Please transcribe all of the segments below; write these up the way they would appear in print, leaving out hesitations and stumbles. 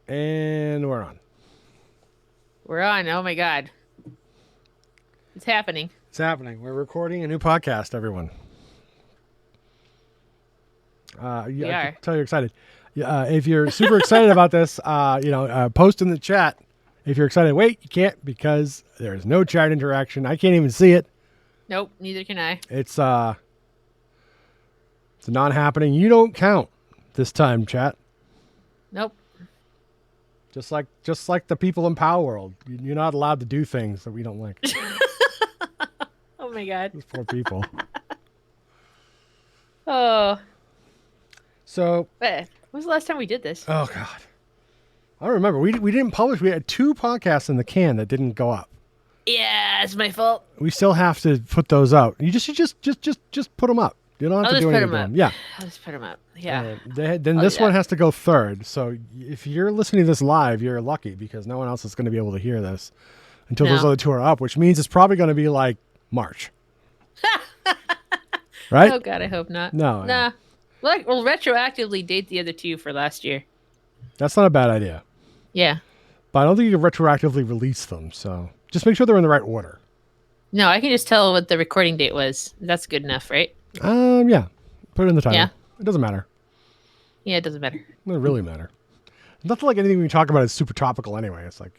And we're on. We're on. Oh my God. It's happening. It's happening. We're recording a new podcast, everyone. We I are. can tell you're excited. If you're super excited about this, post in the chat. If you're excited, wait, you can't because there's no chat interaction. I can't even see it. Nope, neither can I. It's non-happening. You don't count this time, chat. Nope. Just like the people in Power World, you're not allowed to do things that we don't like. Oh my God. Those poor people. Oh. So. When was the last time we did this? Oh God. I don't remember. We didn't publish. We had 2 podcasts in the can that didn't go up. Yeah, it's my fault. We still have to put those out. You just put them up. You don't have to do anything. Up. Yeah. I'll just put them up. Yeah. Then this one has to go third. So if you're listening to this live, you're lucky because no one else is going to be able to hear this until those other 2 are up, which means it's probably going to be like March. Right? Oh God, I hope not. No. Nah. We'll retroactively date the other 2 for last year. That's not a bad idea. Yeah. But I don't think you can retroactively release them. So just make sure they're in the right order. No, I can just tell what the recording date was. That's good enough, right? Yeah. Put it in the title. Yeah. It doesn't matter. Yeah, it doesn't matter. It doesn't really matter. Nothing like anything we talk about is super topical anyway. It's like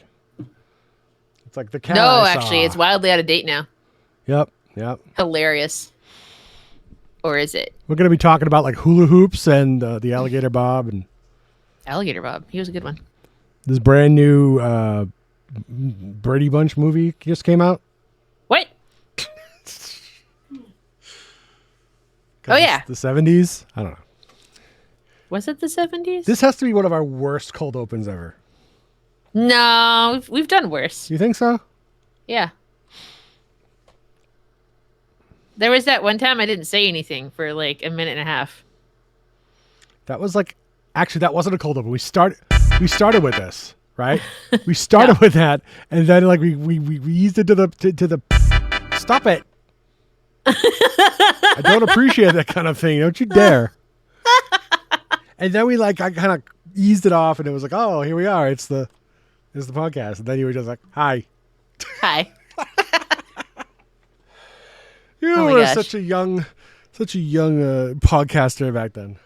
the cat. No, actually, it's wildly out of date now. Yep. Hilarious. Or is it? We're going to be talking about like hula hoops and the alligator Bob and Alligator Bob. He was a good one. this brand new Brady Bunch movie just came out. What? Oh, yeah. The 70s. I don't know. Was it the 70s? This has to be one of our worst cold opens ever. No, we've done worse. You think so? Yeah. There was that one time I didn't say anything for like a minute and a half. That was like, actually, that wasn't a cold open. We started with this, right? We started with that, and then like we eased it to the. Stop it! I don't appreciate that kind of thing. Don't you dare! And then I kind of eased it off, and it was like, oh, here we are. It's the podcast, and then you were just like, hi. Hi. You were such a young podcaster back then.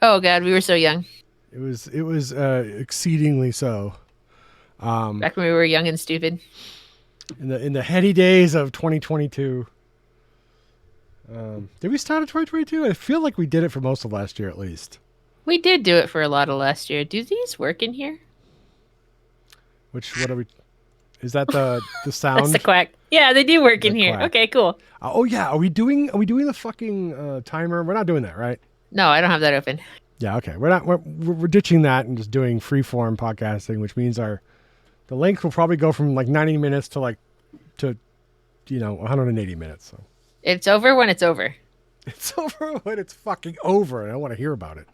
Oh God, we were so young. It was exceedingly so. Back when we were young and stupid. In the heady days of 2022. Did we start in 2022? I feel like we did it for most of last year at least. We did do it for a lot of last year. Do these work in here? What are we? Is that the sound? That's the quack. Yeah, they do work in here. Quack. Okay, cool. Oh yeah, are we doing the fucking timer? We're not doing that, right? No, I don't have that open. Yeah, okay. We're ditching that and just doing freeform podcasting, which means the length will probably go from like 90 minutes to 180 minutes. So It's over when it's over. it's over when it's fucking over, and I want to hear about it.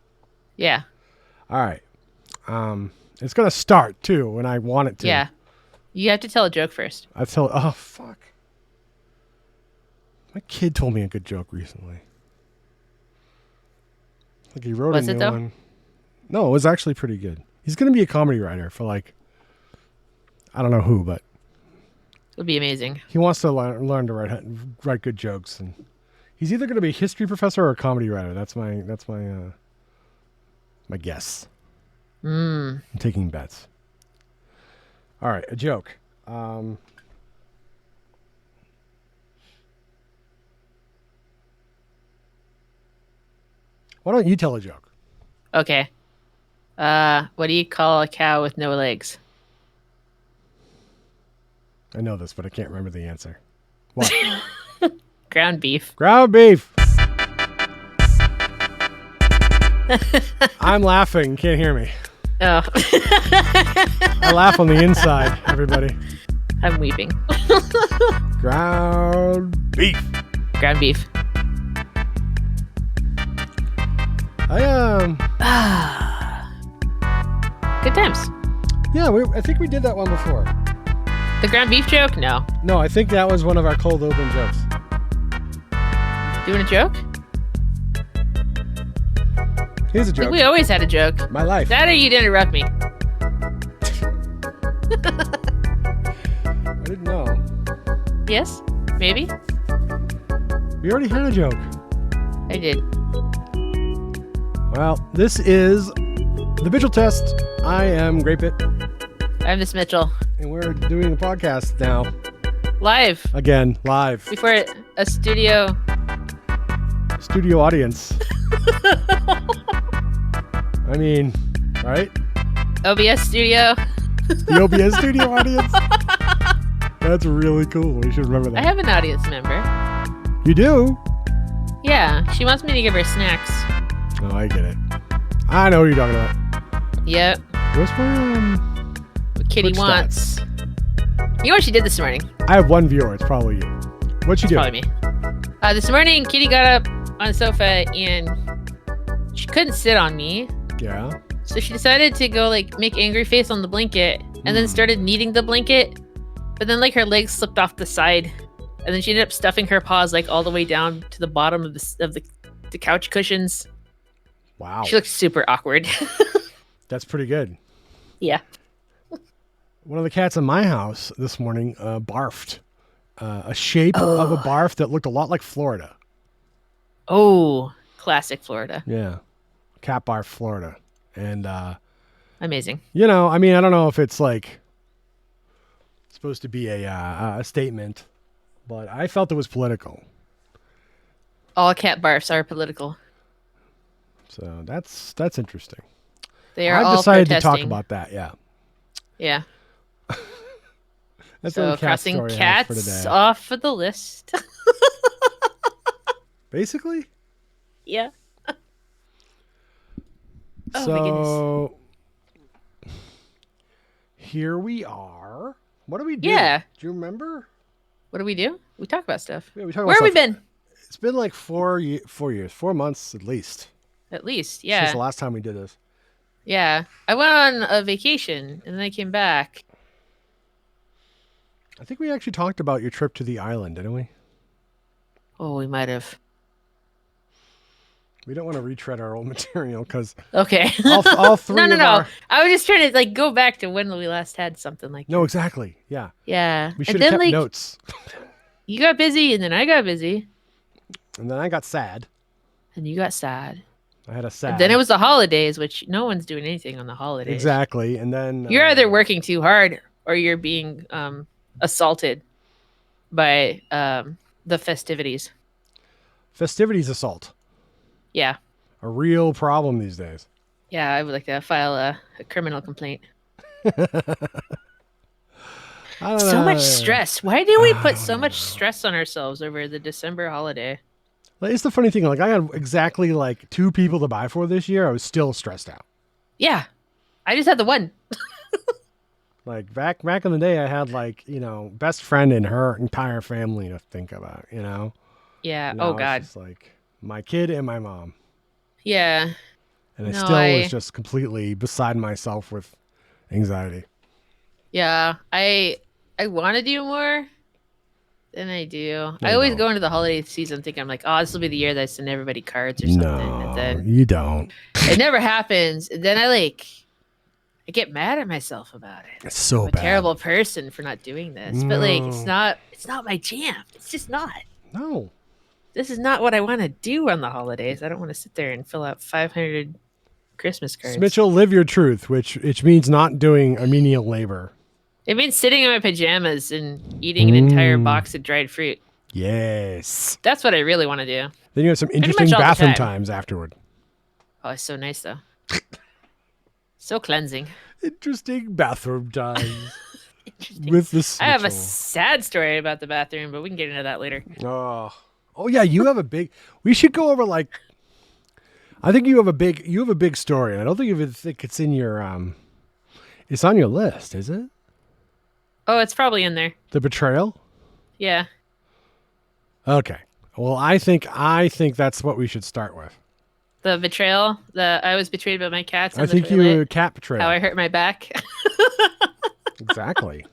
Yeah. All right. It's gonna start too when I want it to. Yeah. You have to tell a joke first. Oh fuck. My kid told me a good joke recently. Like he wrote a new one. No, it was actually pretty good. He's gonna be a comedy writer for I don't know who, but It would be amazing. he wants to learn to write good jokes, and he's either gonna be a history professor or a comedy writer. That's my my guess. I'm taking bets. All right, a joke. Why don't you tell a joke? Okay. What do you call a cow with no legs? I know this, but I can't remember the answer. What? Ground beef. Ground beef. I'm laughing. You can't hear me. Oh. I laugh on the inside, everybody. I'm weeping. Ground beef. Ground beef. Good times. Yeah, I think we did that one before. The ground beef joke? No. No, I think that was one of our cold open jokes. Doing a joke? Here's a I think joke. we always had a joke. My life. That or you'd interrupt me. I didn't know. Yes? Maybe? We already had a joke. I did. Well, this is the BITCHELL Test. I am Great Bit, I'm Miss Mitchell. and we're doing a podcast now. Live. Again, live. Before a studio. Studio audience. I mean, right? OBS studio. The OBS studio audience? That's really cool. We should remember that. I have an audience member. You do? Yeah, she wants me to give her snacks. Oh, I get it. I know what you're talking about. Yep. What's my What Kitty Quick wants. You know what she did this morning? I have one viewer. It's probably you. What'd she do? Probably me. This morning, Kitty got up on the sofa and she couldn't sit on me. Yeah. So she decided to go like make angry face on the blanket and then started kneading the blanket. But then like her legs slipped off the side. And then she ended up stuffing her paws like all the way down to the bottom of the couch cushions. Wow. She looked super awkward. That's pretty good. Yeah. One of the cats in my house this morning barfed. A shape of a barf that looked a lot like Florida. Oh, classic Florida. Yeah. Cat barf, Florida. And, Amazing. you know, I mean, I don't know if it's like supposed to be a statement, but I felt it was political. All cat barfs are political. So that's interesting. They are I've all decided protesting. to talk about that. Yeah. Yeah. That's So the cat crossing story I have for cats today. off of the list. Basically. Yeah. Oh, my goodness. So here we are. What do we do? Yeah. Do you remember? What do? We talk about stuff. Yeah, we talk about Where have we stuff. been? It's been like 4 years, 4 months at least. At least, Since yeah. the last time we did this. Yeah. I went on a vacation and then I came back. I think we actually talked about your trip to the island, didn't we? Oh, we might have. We don't want to retread our old material because Okay. all three no. of our... I was just trying to like go back to when we last had something like No, this. exactly. Yeah. Yeah. We And should have then kept like notes. you got busy and then I got busy And then I got sad. and you got sad. I had a sad... And then it was the holidays, which no one's doing anything on the holidays. Exactly. And then... You're either working too hard or you're being assaulted by the festivities. Festivities assault. Yeah. A real problem these days. Yeah, I would like to file a criminal complaint. I don't So know. much stress. Why do we put so much stress on ourselves over the December holiday? Like, it's the funny thing. Like, I had exactly like 2 people to buy for this year. I was still stressed out. Yeah. I just had the one. Like back in the day, I had like, you know, best friend and her entire family to think about, you know? Yeah. Now Oh, it's God. just like my kid and my mom. Yeah. And I No, still I- was just completely beside myself with anxiety. Yeah. I want to do more than I do. No, I you always don't. go into the holiday season thinking, I'm like, oh, this will be the year that I send everybody cards or something. No, And then you don't. it never happens. And then I get mad at myself about it. It's so I'm a bad. terrible person for not doing this. But like No. it's not my jam. It's just not. No. This is not what I want to do on the holidays. I don't want to sit there and fill out 500 Christmas cards. Mitchell, live your truth, which means not doing a menial labor. It means sitting in my pajamas and eating an entire box of dried fruit. Yes. That's what I really want to do. Then you have some much interesting all the bathroom time. times afterward. Oh, it's so nice though. So cleansing. Interesting bathroom times Interesting. with the I have a Mitchell. sad story about the bathroom, but we can get into that later. Oh yeah, you have a big. We should go over like. I think you have a big story, and I don't think it's in your It's on your list, is it? Oh, it's probably in there. The betrayal. Yeah. Okay. Well, I think that's what we should start with. The betrayal. I was betrayed by my cats. I in the think you toilet. were cat betrayal. How I hurt my back. Exactly.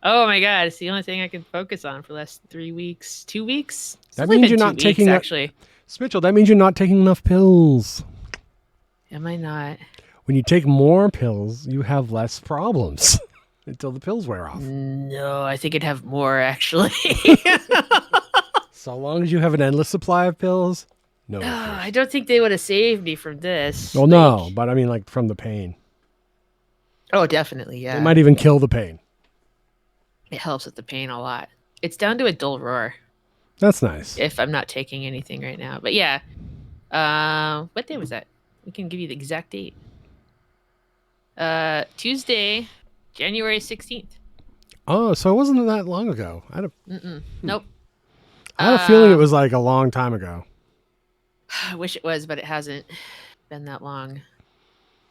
Oh my god, it's the only thing I can focus on for the last 3 weeks. 2 weeks? It's That only means been you're 2 not weeks, taking actually. Mitchell, that means you're not taking enough pills. Am I not? When you take more pills, you have less problems. until the pills wear off. No, I think it'd have more actually. So long as you have an endless supply of pills, no issues. I don't think they would have saved me from this. Well, no, but I mean, like from the pain. Oh, definitely, yeah. It might even kill the pain. It helps with the pain a lot. It's down to a dull roar. That's nice. If I'm not taking anything right now, but yeah. What day was that? We can give you the exact date. Tuesday, January 16th. Oh, so it wasn't that long ago. Nope. I had a feeling it was like a long time ago. I wish it was, but it hasn't been that long.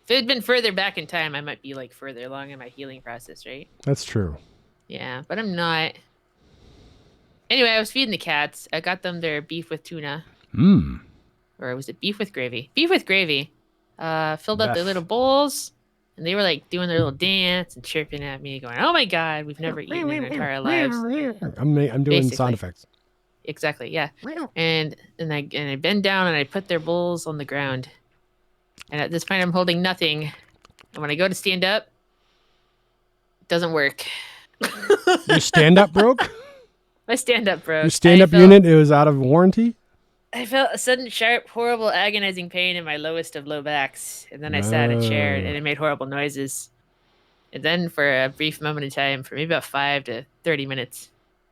If it had been further back in time, I might be like further along in my healing process, right? That's true. Yeah, but I'm not. Anyway, I was feeding the cats. I got them their beef with tuna. Or was it beef with gravy? Beef with gravy. Filled up their little bowls, and they were like doing their little dance and chirping at me, going, "Oh my god, we've never eaten in our entire lives." I'm doing Basically. sound effects. Exactly, yeah. And I bend down and I put their bowls on the ground. And at this point, I'm holding nothing. And when I go to stand up, it doesn't work. Your stand-up broke? My stand-up broke. Your stand-up unit, it was out of warranty? I felt a sudden, sharp, horrible, agonizing pain in my lowest of low backs. And then I sat in a chair and it made horrible noises. And then for a brief moment in time, for maybe about 5 to 30 minutes,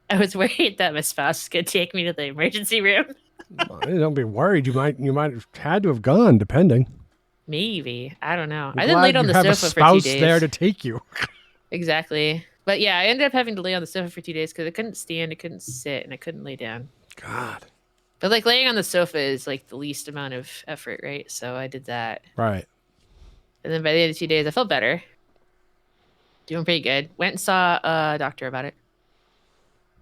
I was worried that my spouse was going to take me to the emergency room. Don't be worried. You might have had to have gone, depending. Maybe. I don't know. I then laid on the sofa for 2 days. Have a spouse there to take you. Exactly. But yeah, I ended up having to lay on the sofa for 2 days because I couldn't stand, I couldn't sit, and I couldn't lay down. God. But like laying on the sofa is like the least amount of effort, right? So I did that. Right. And then by the end of 2 days, I felt better. Doing pretty good. Went and saw a doctor about it.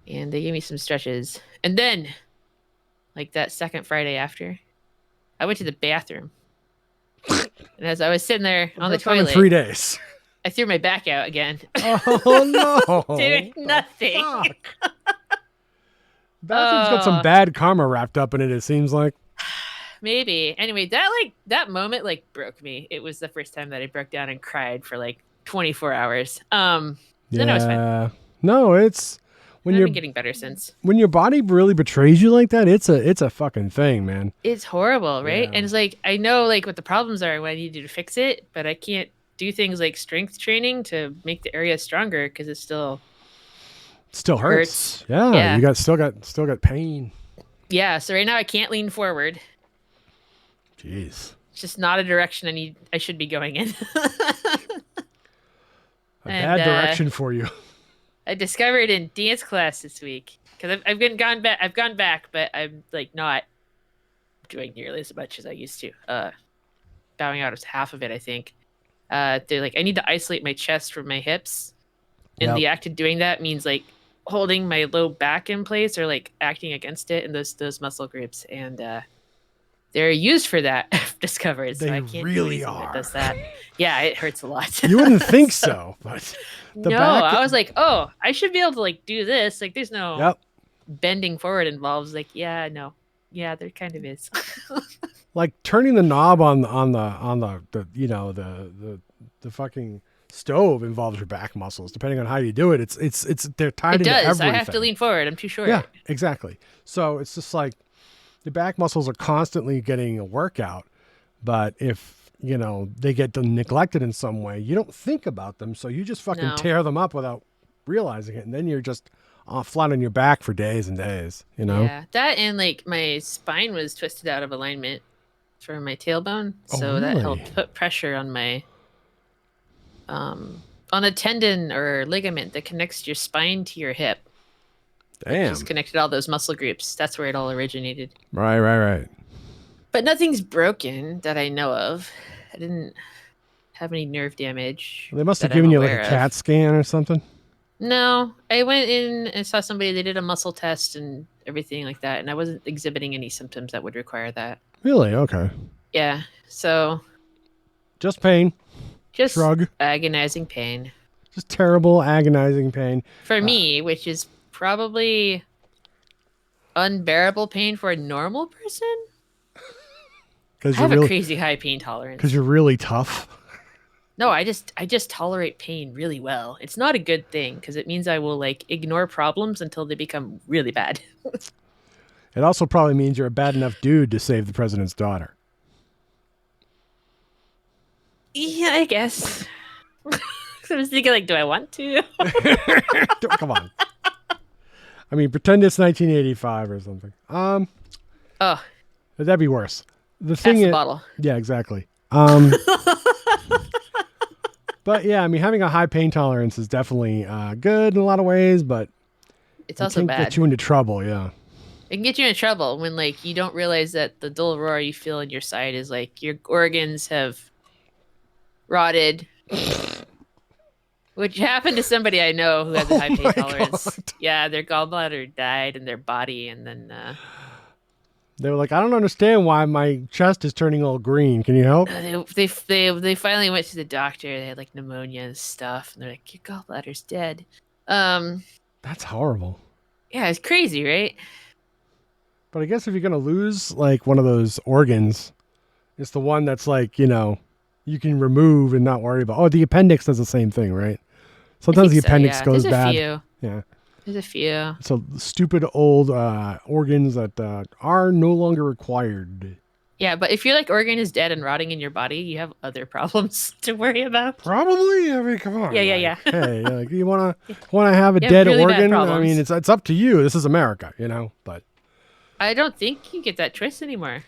And they gave me some stretches. And then, like that second Friday after, I went to the bathroom. And as I was sitting there on the toilet, 3 days. I threw my back out again. Oh no! Doing nothing. Bathroom's got some bad karma wrapped up in it. It seems like. Maybe. Anyway, that moment like broke me. It was the first time that I broke down and cried for like 24 hours. Then I was fine. No, it's when I've been getting better since. When your body really betrays you like that, it's a fucking thing, man. It's horrible, right? And it's like I know like what the problems are when I need you to fix it, but I can't do things like strength training to make the area stronger because it still hurts. Yeah, you still got pain. Yeah, so right now I can't lean forward. Jeez. It's just not a direction I should be going in. Bad direction for you. I discovered in dance class this week because I've gone back, but I'm like not doing nearly as much as I used to. Bowing out is half of it, I think. They're like, I need to isolate my chest from my hips. And the act of doing that means like holding my low back in place or like acting against it in those muscle groups. And they're used for that, I've discovered. So they I can't really do are. That does that. Yeah, it hurts a lot. You wouldn't think so, but I was like, oh, I should be able to like do this. Like there's no bending forward involves like, yeah, no. Yeah, there kind of is. Like turning the knob on the fucking stove involves your back muscles. Depending on how you do it, it's they're tied into everything. I have to lean forward. I'm too short. Yeah, exactly. So it's just like the back muscles are constantly getting a workout, but if they get neglected in some way, you don't think about them, so you just fucking tear them up without realizing it, and then you're just flat on your back for days and days. Yeah, that and like my spine was twisted out of alignment from my tailbone, so that helped put pressure on my on a tendon or ligament that connects your spine to your hip. Damn. Just connected all those muscle groups. That's where it all originated. Right. But nothing's broken that I know of. I didn't have any nerve damage. Well, they must have given you like a CAT scan or something. No, I went in and saw somebody. They did a muscle test and everything like that, and I wasn't exhibiting any symptoms that would require that. Really? Okay. Yeah. So. Just pain. Just shrug. Agonizing pain. Just terrible, agonizing pain. For me, which is probably unbearable pain for a normal person. I have a crazy high pain tolerance. Because you're really tough. No, I just tolerate pain really well. It's not a good thing because it means I will like ignore problems until they become really bad. It also probably means you're a bad enough dude to save the president's daughter. Yeah, I guess. I was thinking like, do I want to? Come on. I mean, pretend it's 1985 or something. Oh, That'd be worse. The pass thing the is, bottle. yeah, exactly. But yeah, I mean, having a high pain tolerance is definitely good in a lot of ways, but It's it also can get bad. you into trouble. Yeah. It can get you in trouble when like you don't realize that the dull roar you feel in your side is like your organs have rotted, which happened to somebody I know who has a high Oh pain my tolerance. god. Yeah, their gallbladder died in their body, and then They were like, I don't understand why my chest is turning all green. Can you help? they finally went to the doctor. They had like pneumonia and stuff, and they're like, your gallbladder's dead. Um, That's horrible. yeah, it's crazy, right? But I guess if you're gonna lose like one of those organs, it's the one that's like, you can remove and not worry about. Oh, the appendix does the same thing, right? I Sometimes think the so. appendix Yeah, goes there's a bad. few. Yeah. There's a few. So stupid old organs that are no longer required. Yeah, but if your like organ is dead and rotting in your body, you have other problems to worry about. Probably. I mean, come on. Yeah, yeah, Like, yeah. hey, like, you wanna have a You have dead really bad organ? I problems. mean, it's up to you. This is America, But I don't think you get that choice anymore.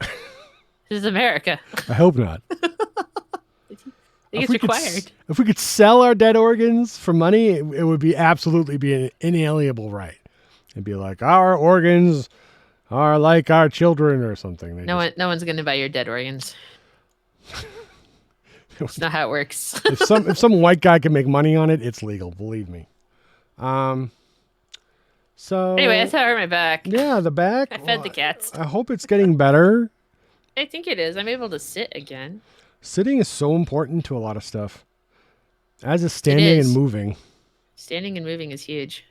This is America. I hope not. I think it's required. If we could sell our dead organs for money, it would be absolutely be an inalienable right. It'd be like our organs are like our children or something. No one's gonna buy your dead organs. It's not how it works. if some white guy can make money on it, it's legal. Believe me. So Anyway, that's how I hurt my back. yeah, the back. I fed the cats. I hope it's getting better. I think it is. I'm able to sit again. Sitting is so important to a lot of stuff, as is standing and moving. Standing and moving is huge.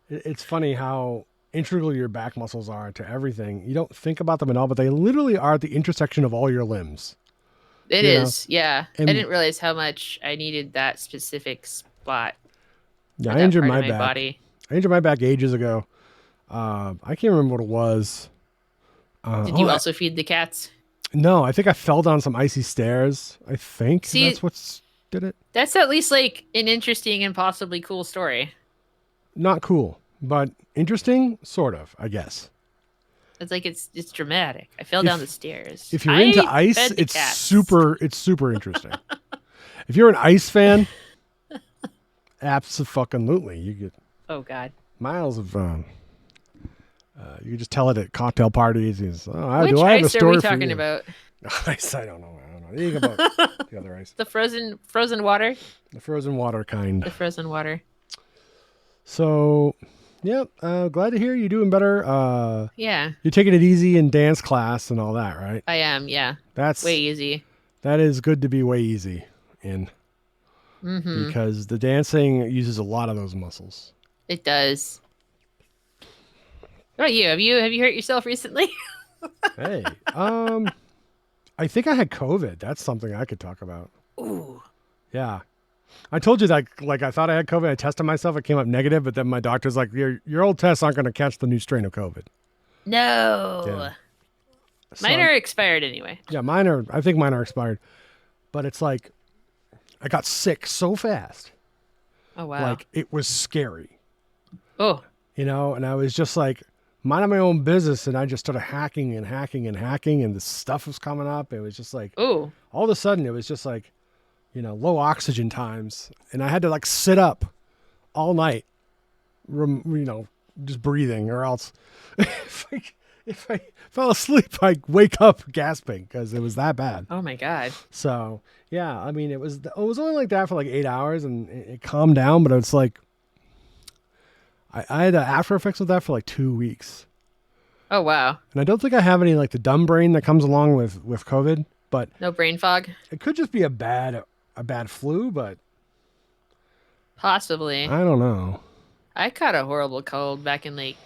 It's funny how integral your back muscles are to everything. You don't think about them at all, but they literally are at the intersection of all your limbs. It is, yeah. And I didn't realize how much I needed that specific spot. Yeah, I injured my back. Body. I injured my back ages ago. I can't remember what it was. Did you also feed the cats? No, I think I fell down some icy stairs. I think that's what did it. That's at least like an interesting and possibly cool story. Not cool, but interesting, sort of, I guess. It's like it's dramatic. I fell down the stairs. If you're into ice, it's super interesting. If you're an ice fan, absolutely, you get. Oh God. Miles of. You can just tell it at cocktail parties. Which do I have a ice story are we for talking you? about? Ice, I don't know. You think about the other ice. The frozen water. The frozen water kind. The frozen water. So, yeah, glad to hear you doing better. Yeah. You're taking it easy in dance class and all that, right? I am, yeah. That's way easy. That is good to be way easy in. Mm-hmm. Because the dancing uses a lot of those muscles. It does. What about you? Have you hurt yourself recently? Hey, I think I had COVID. That's something I could talk about. Ooh. Yeah. I told you that, like, I thought I had COVID. I tested myself. It came up negative, but then my doctor's like, your old tests aren't going to catch the new strain of COVID. No. Yeah. Mine are expired anyway. Yeah, I think mine are expired. But it's like, I got sick so fast. Oh, wow. Like, it was scary. Oh. And I was just like, minding my own business, and I just started hacking, and the stuff was coming up. It was just like, ooh. All of a sudden, it was just like, low oxygen times, and I had to like sit up all night, just breathing, or else if I fell asleep, I'd wake up gasping because it was that bad. Oh my God. So yeah, I mean, it was only like that for like 8 hours, and it calmed down, but it's like, I had after effects of that for like 2 weeks. Oh, wow. And I don't think I have any like the dumb brain that comes along with COVID, but no brain fog. It could just be a bad flu, but possibly. I don't know. I caught a horrible cold back in like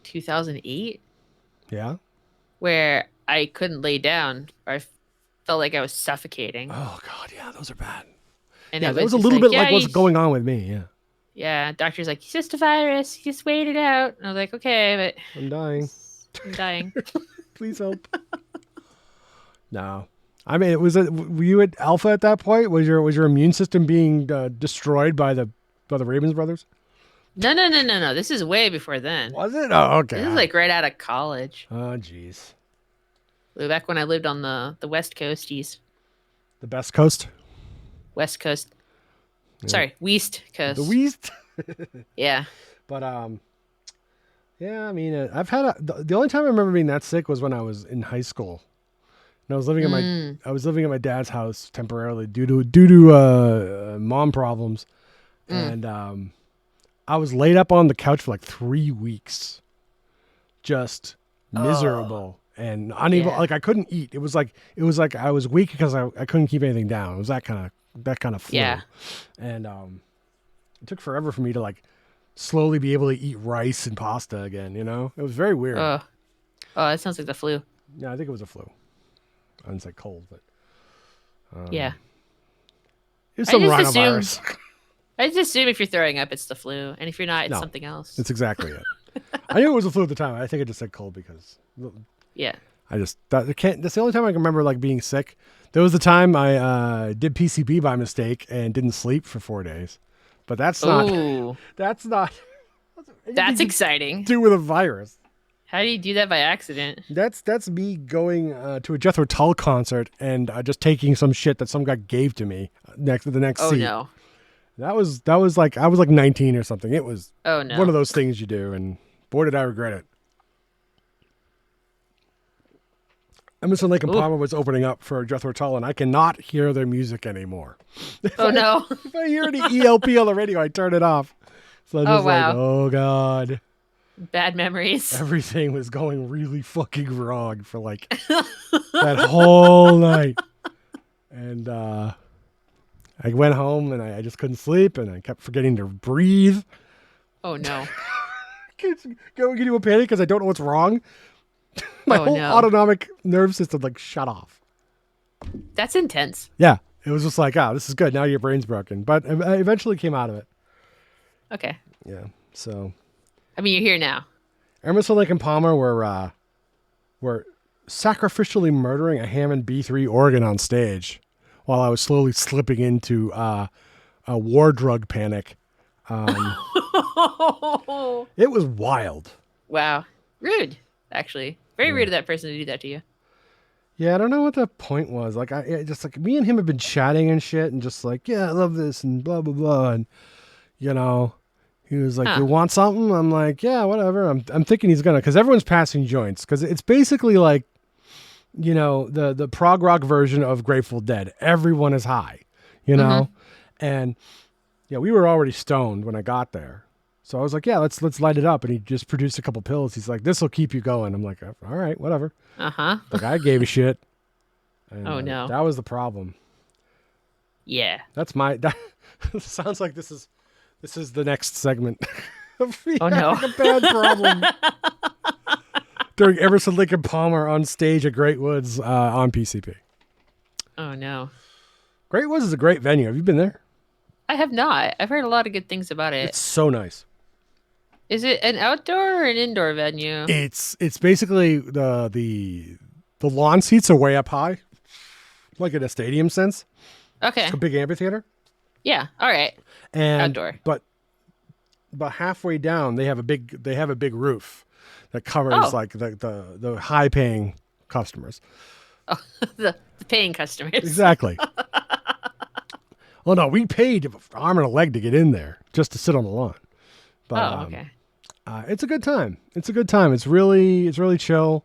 2008. Yeah. Where I couldn't lay down. I felt like I was suffocating. Oh God, yeah, those are bad. And Yeah, it that was was a just little like, bit yeah, like what's going on with me. Yeah, yeah. Doctor's like, it's just a virus. You just wait it out. And I was like, okay, I'm dying. but I'm dying. Please help. No, I mean, were you at Alpha at that point? Was your immune system being destroyed by the Ravens brothers? No. This is way before then. Was it? Oh, okay. This is like right out of college. Oh, jeez. Way back when I lived on the West Coasties. The best coast. West Coast. Yeah. Sorry, West Coast. The West. Yeah. But yeah. I mean, I've had the only time I remember being that sick was when I was in high school. And I was living at my dad's house temporarily due to mom problems, and I was laid up on the couch for like 3 weeks, just miserable and unable. Yeah. Like I couldn't eat. It was like I was weak because I couldn't keep anything down. It was that kind of flu. Yeah. And it took forever for me to like slowly be able to eat rice and pasta again. You know, it was very weird. Oh, that sounds like the flu. Yeah, I think it was a flu. I didn't say cold, but Yeah. it's some I just rhinovirus. I just assume if you're throwing up, it's the flu, and if you're not, it's No. something else. It's exactly it. I knew it was a flu at the time. I think I just said cold because Yeah. that's the only time I can remember like being sick. There was the time I did PCP by mistake and didn't sleep for 4 days, but that's not Ooh, that's not that's exciting. to do with a virus. How do you do that by accident? That's me going to a Jethro Tull concert and just taking some shit that some guy gave to me next Oh seat. no. That was like I was like 19 or something. It was Oh no. one of those things you do, and boy did I regret it. Emerson Lake and Ooh. Palmer was opening up for Jethro Tull, and I cannot hear their music anymore. Oh no. If I hear any ELP on the radio, I turn it off. So I'm just wow. like, oh God. Bad memories. Everything was going really fucking wrong for like that whole night. And I went home and I just couldn't sleep and I kept forgetting to breathe. Oh no. Going into a panic because I don't know what's wrong. My Oh, whole no. autonomic nerve system like shut off. That's intense. Yeah. It was just like, oh, this is good. Now your brain's broken. But I eventually came out of it. Okay. Yeah. So I mean, you're here now. Emerson, Lake and Palmer were sacrificially murdering a Hammond B3 organ on stage while I was slowly slipping into a war drug panic. It was wild. Wow. Rude, actually. Very rude of that person to do that to you. Yeah, I don't know what the point was. Like, I just like me and him have been chatting and shit, and just like, yeah, I love this and blah blah blah, and you know, he was like, you want something? I'm like, yeah, whatever. I'm thinking he's gonna, because everyone's passing joints, because it's basically like, you know, the prog rock version of Grateful Dead. Everyone is high, you know, and yeah, we were already stoned when I got there. So I was like, yeah, let's light it up. And he just produced a couple pills. He's like, this will keep you going. I'm like, all right, whatever. Like I gave a shit. And, Oh, no. That was the problem. Yeah. That's that sounds like this is the next segment. Of me Oh, no. having a bad problem. During Emerson, Lake and Palmer on stage at Great Woods on PCP. Oh no. Great Woods is a great venue. Have you been there? I have not. I've heard a lot of good things about it. It's so nice. Is it an outdoor or an indoor venue? It's basically the lawn seats are way up high, like in a stadium sense. Okay. It's a big amphitheater. Yeah. All right. And Outdoor. but halfway down they have a big roof that covers like the high paying customers. Oh, the paying customers. Exactly. Well, no, we paid an arm and a leg to get in there just to sit on the lawn. But, okay. It's a good time. It's really chill.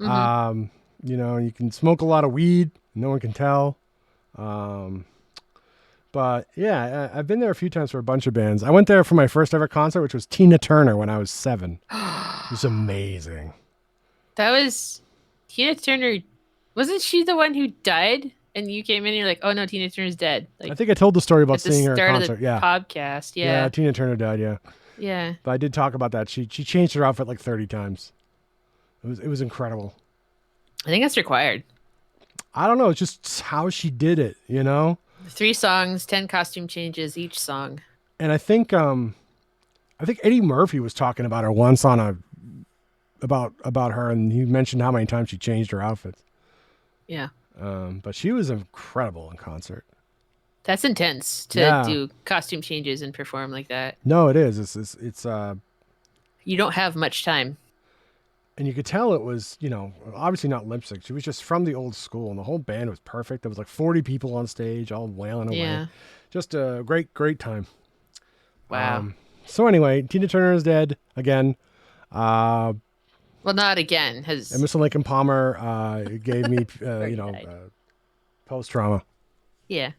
Mm-hmm. You know, you can smoke a lot of weed. No one can tell. But yeah, I've been there a few times for a bunch of bands. I went there for my first ever concert, which was Tina Turner when I was 7. It was amazing. That was Tina Turner. Wasn't she the one who died? And you came in and you're like, oh no, Tina Turner's dead. Like, I think I told the story about at the seeing her at start concert. of the Yeah. podcast. Yeah, Yeah. Tina Turner died, yeah. Yeah. But I did talk about that. She changed her outfit like 30 times. It was incredible. I think that's required. I don't know. It's just how she did it, you know? 3 songs, 10 costume changes each song. And I think Eddie Murphy was talking about her once on about her, and he mentioned how many times she changed her outfits. Yeah. But she was incredible in concert. That's intense to do costume changes and perform like that. No, it is. It's you don't have much time. And you could tell it was, you know, obviously not lip sync. She was just from the old school, and the whole band was perfect. There was like 40 people on stage, all wailing away. Yeah. Just a great time. Wow. So anyway, Tina Turner is dead again. Well, not again. And Mr. Lincoln Palmer gave me, post trauma. Yeah.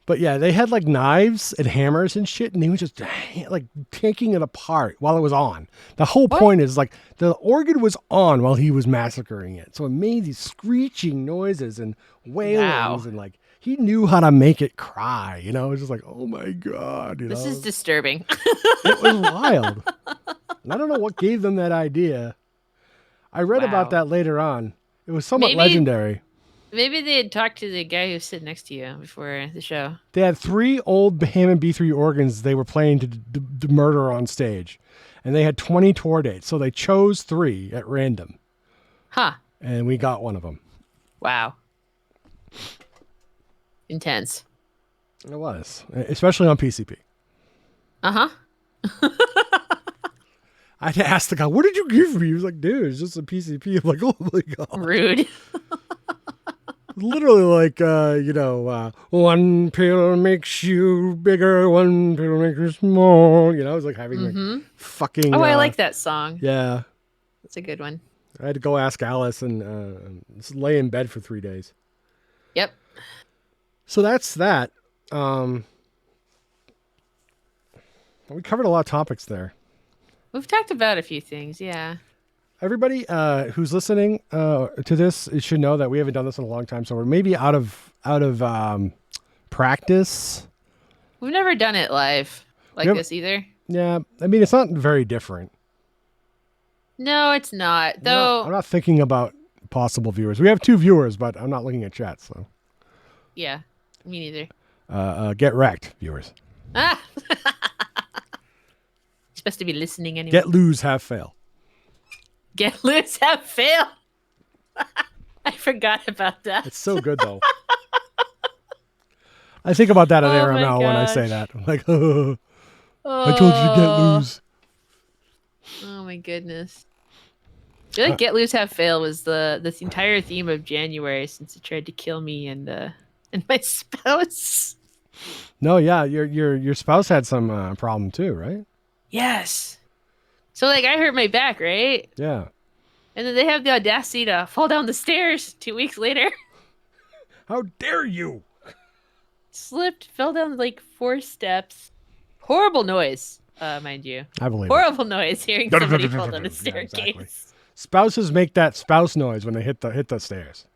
But yeah, they had like knives and hammers and shit, and he was just like taking it apart while it was on. The whole point is like the organ was on while he was massacring it, so it made these screeching noises and wailings, and like he knew how to make it cry. You know, it was just like, oh my god, this is disturbing. It was wild. And I don't know what gave them that idea. I read about that later on. It was somewhat legendary. Maybe they had talked to the guy who was sitting next to you before the show. They had 3 old Hammond B3 organs they were playing to murder on stage. And they had 20 tour dates. So they chose 3 at random. Huh. And we got one of them. Wow. Intense. It was. Especially on PCP. Uh-huh. I had to ask the guy, what did you give me? He was like, dude, it's just a PCP. I'm like, oh my God. Rude. Literally like, one pill makes you bigger, one pill makes you small. You know, it was like having like fucking... Oh, I like that song. Yeah. That's a good one. I had to go ask Alice and lay in bed for 3 days. Yep. So that's that. We covered a lot of topics there. We've talked about a few things, yeah. Everybody who's listening to this should know that we haven't done this in a long time, so we're maybe out of practice. We've never done it live this either. Yeah, I mean it's not very different. No, it's not. Though I'm not thinking about possible viewers. We have 2 viewers, but I'm not looking at chat. So yeah, me neither. Get wrecked, viewers. Ah, you're supposed to be listening anyway. Get, lose, have, fail. Get, lose, have, fail. I forgot about that. It's so good, though. I think about that at ARML when I say that. I'm like, I told you to get, lose. Oh, my goodness. I feel like Get, Lose, Have, Fail was the entire theme of January since it tried to kill me and my spouse. No, yeah, your spouse had some problem too, right? Yes. So, like, I hurt my back, right? Yeah. And then they have the audacity to fall down the stairs 2 weeks later. How dare you? Slipped, fell down like 4 steps. Horrible noise, mind you. I believe Horrible noise hearing somebody fall down a staircase. Yeah, exactly. Spouses make that spouse noise when they hit the stairs.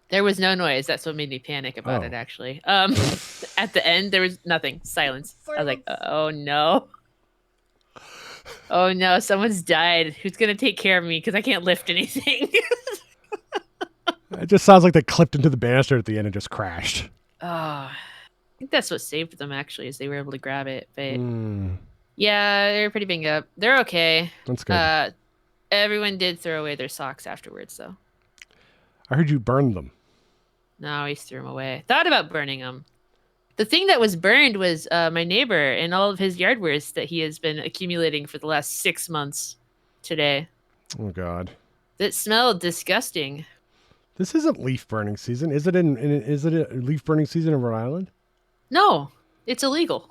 There was no noise. That's what made me panic about it, actually. At the end, there was nothing. Silence. I was like, oh, no. Oh, no. Someone's died. Who's going to take care of me? Because I can't lift anything. It just sounds like they clipped into the banister at the end and just crashed. Oh, I think that's what saved them, actually, is they were able to grab it. But yeah, they're pretty banged up. They're okay. That's good. Everyone did throw away their socks afterwards, though. I heard you burned them. No, he threw them away. Thought about burning them. The thing that was burned was my neighbor and all of his yard waste that he has been accumulating for the last 6 months today. Oh, God. It smelled disgusting. This isn't leaf burning season. Is it is it a leaf burning season in Rhode Island? No, it's illegal.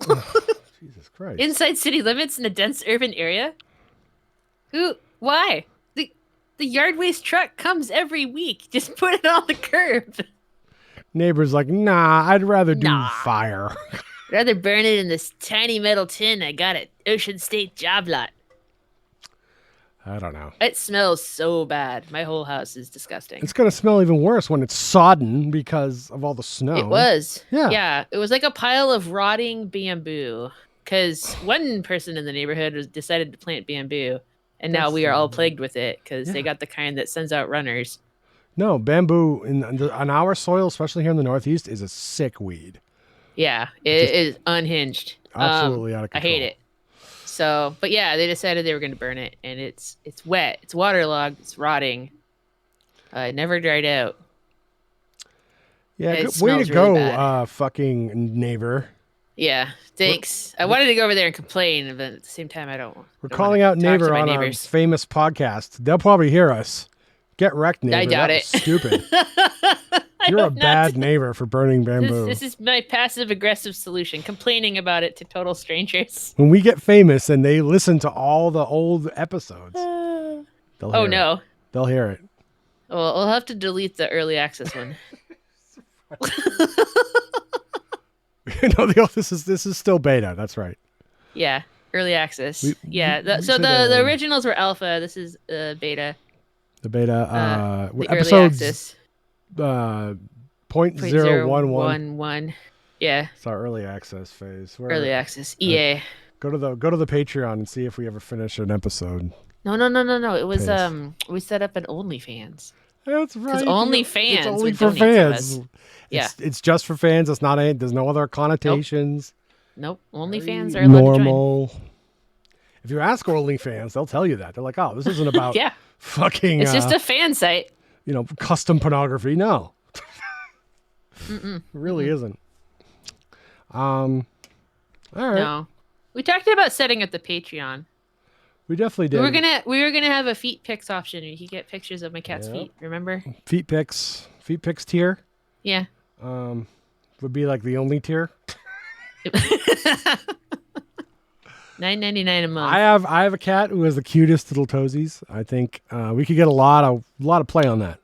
Jesus Christ. Inside city limits in a dense urban area? Why? The yard waste truck comes every week. Just put it on the curb. Neighbor's like, nah, I'd rather do fire. Rather burn it in this tiny metal tin I got at Ocean State Job Lot. I don't know. It smells so bad. My whole house is disgusting. It's going to smell even worse when it's sodden because of all the snow. It was. Yeah. Yeah. It was like a pile of rotting bamboo. Because one person in the neighborhood decided to plant bamboo. And now we are all plagued with it because they got the kind that sends out runners. No, bamboo on our soil, especially here in the Northeast, is a sick weed. Yeah, it is unhinged. Absolutely out of I control. hate it. So, but yeah, they decided they were going to burn it, and it's wet, it's waterlogged, it's rotting. It never dried out. Yeah, It way to smells go, really bad. fucking neighbor. Yeah, thanks. I wanted to go over there and complain, but at the same time, I don't We're want calling to out talk neighbor to my on neighbors. our famous podcast. They'll probably hear us. Get wrecked, neighbor. I doubt that it. Was stupid. You're a bad neighbor for burning bamboo. This is my passive aggressive solution, complaining about it to total strangers. When we get famous and they listen to all the old episodes, they'll oh hear no, it. They'll hear it. Well, I'll have to delete the early access one. No, this is still beta. That's right. Yeah, early access. We So the originals were alpha. This is beta. The beta. The episodes. early access. 0.011. Yeah. It's our early access phase. Early access. EA. Go to the Patreon and see if we ever finish an episode. No. It was we set up an OnlyFans. That's right. Because OnlyFans. It's only for fans. Yeah. It's just for fans. It's not. There's no other connotations. Nope. OnlyFans are allowed normal. To join. If you ask OnlyFans, they'll tell you that. They're like, oh, this isn't about fucking. It's just a fan site. Custom pornography. No. It really isn't. All right. No. We talked about setting up the Patreon. We definitely did. We were gonna have a feet pics option. You could get pictures of my cat's feet. Remember? Feet pics tier. Yeah. Would be like the only tier. $9.99 a month. I have a cat who has the cutest little toesies. I think we could get a lot of play on that.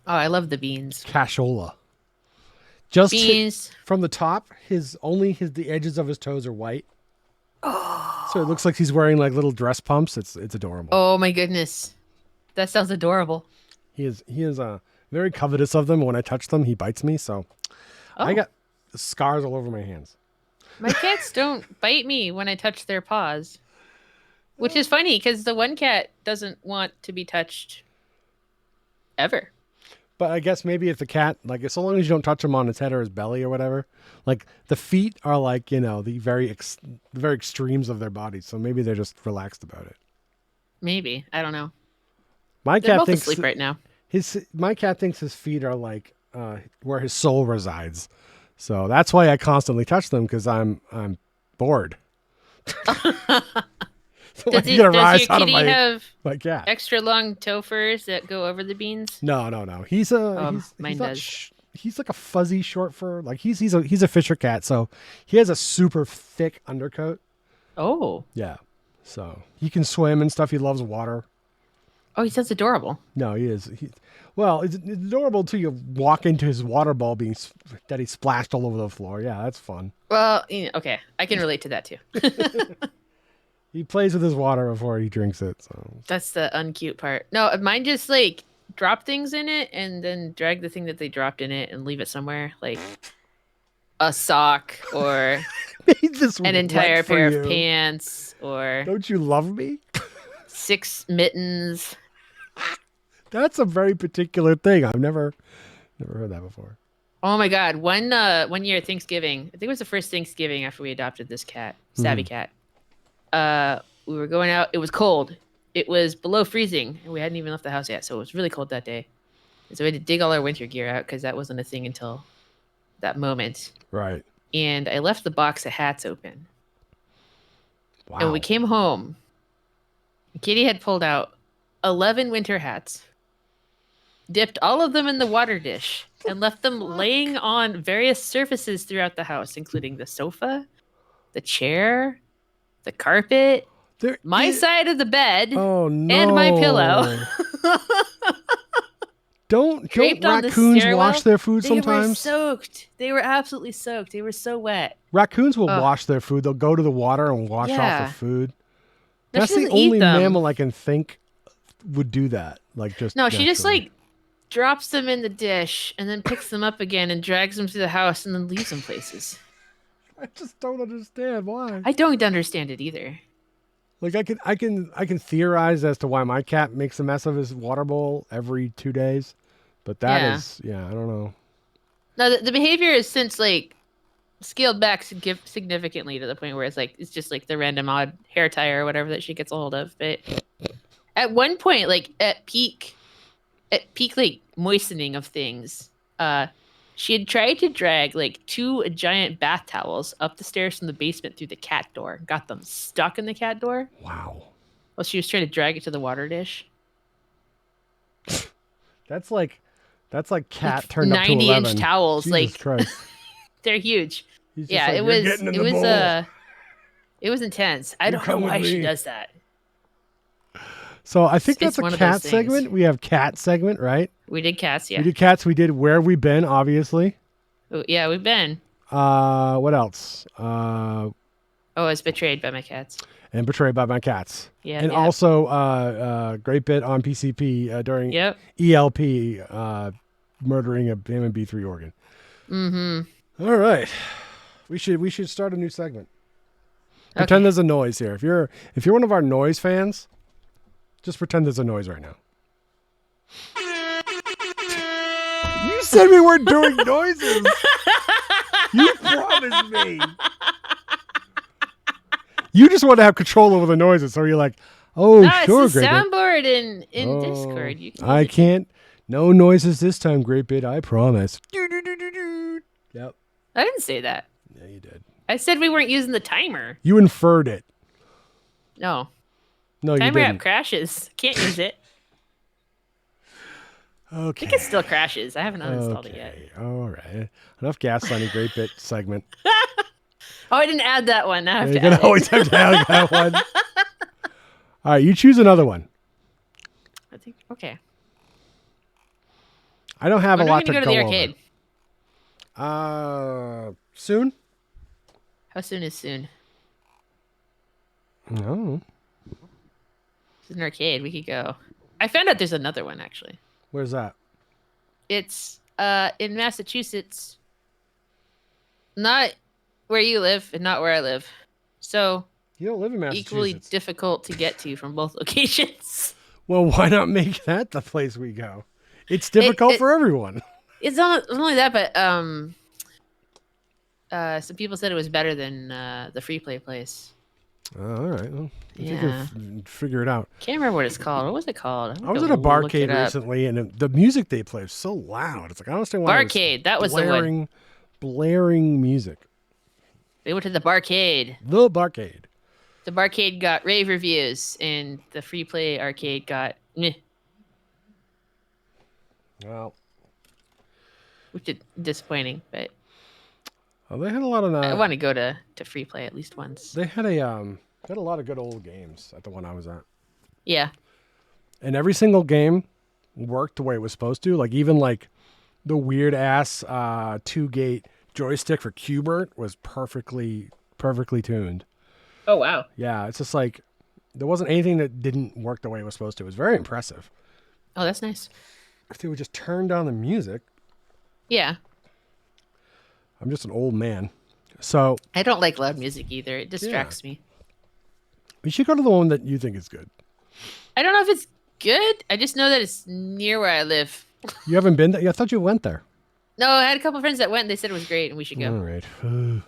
Oh, I love the beans. Cashola. Just beans from the top. The edges of his toes are white. Oh. So it looks like he's wearing like little dress pumps. It's adorable. Oh my goodness, that sounds adorable. He is very covetous of them. When I touch them, he bites me. So I got scars all over my hands. My cats don't bite me when I touch their paws, which is funny because the one cat doesn't want to be touched ever. But I guess maybe if the cat, like, so long as you don't touch him on his head or his belly or whatever, like the feet are like, the very extremes of their bodies. So maybe they're just relaxed about it. Maybe. I don't know. They're both asleep right now. My cat thinks his feet are like where his soul resides. So that's why I constantly touch them, because I'm bored. So does your kitty have cat. Extra long toe furs that go over the beans? No. He's like a fuzzy short fur. Like he's a Fisher cat, so he has a super thick undercoat. Oh. Yeah. So he can swim and stuff. He loves water. Oh, he sounds adorable. No, he is. It's adorable until you walk into his water ball that he splashed all over the floor. Yeah, that's fun. Well, okay. I can relate to that too. He plays with his water before he drinks it. So that's the uncute part. No, mine just like drop things in it and then drag the thing that they dropped in it and leave it somewhere, like a sock or an entire pair of pants, or don't you love me? 6 mittens. That's a very particular thing. I've never heard that before. Oh my God. One year at Thanksgiving, I think it was the first Thanksgiving after we adopted this cat, Savvy Cat. We were going out. It was cold. It was below freezing, and we hadn't even left the house yet, so it was really cold that day. And so we had to dig all our winter gear out because that wasn't a thing until that moment. Right. And I left the box of hats open. Wow. And when we came home, Kitty had pulled out 11 winter hats, dipped all of them in the water dish, and left them laying on various surfaces throughout the house, including the sofa, the chair, the carpet, my side of the bed, and my pillow. Don't raccoons wash their food sometimes? They were soaked. They were absolutely soaked. They were so wet. Raccoons will wash their food. They'll go to the water and wash off the food. That's the only mammal I can think would do that. She just like drops them in the dish and then picks them up again and drags them through the house and then leaves them places. I just don't understand why. I don't understand it either. Like I can theorize as to why my cat makes a mess of his water bowl every 2 days. But that is, I don't know. No, the behavior is since like scaled back significantly to the point where it's just like the random odd hair tie or whatever that she gets a hold of. But at one point, like at peak like moistening of things, she had tried to drag like 2 giant bath towels up the stairs from the basement through the cat door, got them stuck in the cat door. Wow. Well, she was trying to drag it to the water dish. That's like cat turned up to 11. 90-inch towels, Jesus like Christ. they're huge. Yeah, like, it was intense. I don't know why she does that. So I think that's a cat segment. We have cat segment, right? We did cats, yeah. We did cats. We did where we been, obviously. Oh, yeah, we've been. What else? I was betrayed by my cats. And betrayed by my cats. Yeah. And also great bit on PCP during ELP murdering a Hammond B3 organ. Mm-hmm. All right. We should start a new segment. Pretend there's a noise here. If you're one of our noise fans, just pretend there's a noise right now. You said we weren't doing noises. You promised me. You just want to have control over the noises, so you're like, "Oh, sure, it's a Great soundboard in Discord. You can I can't. No noises this time, Great Bit. I promise." Yep. I didn't say that. Yeah, you did. I said we weren't using the timer. You inferred it. No. No, you didn't. Timer app crashes. Can't use it. Okay. I think it still crashes. I haven't uninstalled it yet. All right. Enough gaslighting. Great Bit segment. Oh, I didn't add that one. Now I have You're to add always have to add that one. All right, you choose another one. I think okay. I don't have a lot to go to the arcade? Soon? How soon is soon? No. It's an arcade. We could go. I found out there's another one actually. Where's that? It's in Massachusetts. Not where you live and not where I live. So you don't live in Massachusetts. Equally difficult to get to from both locations. Well, why not make that the place we go? It's difficult for everyone. It's not only that, but some people said it was better than the free play place. All right. Well, figure it out. Can't remember what it's called. What was it called? I was at a barcade recently, and the music they play is so loud. It's like I don't understand why. Barcade. That was the one. Blaring music. We went to the barcade. The barcade. The barcade got rave reviews, and the free play arcade got meh. Well, which is disappointing, but they had a lot of. I want to go to free play at least once. They had a lot of good old games at the one I was at. Yeah. And every single game worked the way it was supposed to. Like even like the weird ass 2-gate joystick for Qbert was perfectly tuned. Oh wow. Yeah, it's just like there wasn't anything that didn't work the way it was supposed to. It was very impressive. Oh, that's nice. If they would just turn down the music. Yeah. I'm just an old man. So I don't like loud music either. It distracts me. We should go to the one that you think is good. I don't know if it's good. I just know that it's near where I live. You haven't been there? I thought you went there. No, I had a couple of friends that went and they said it was great and we should go. All right. And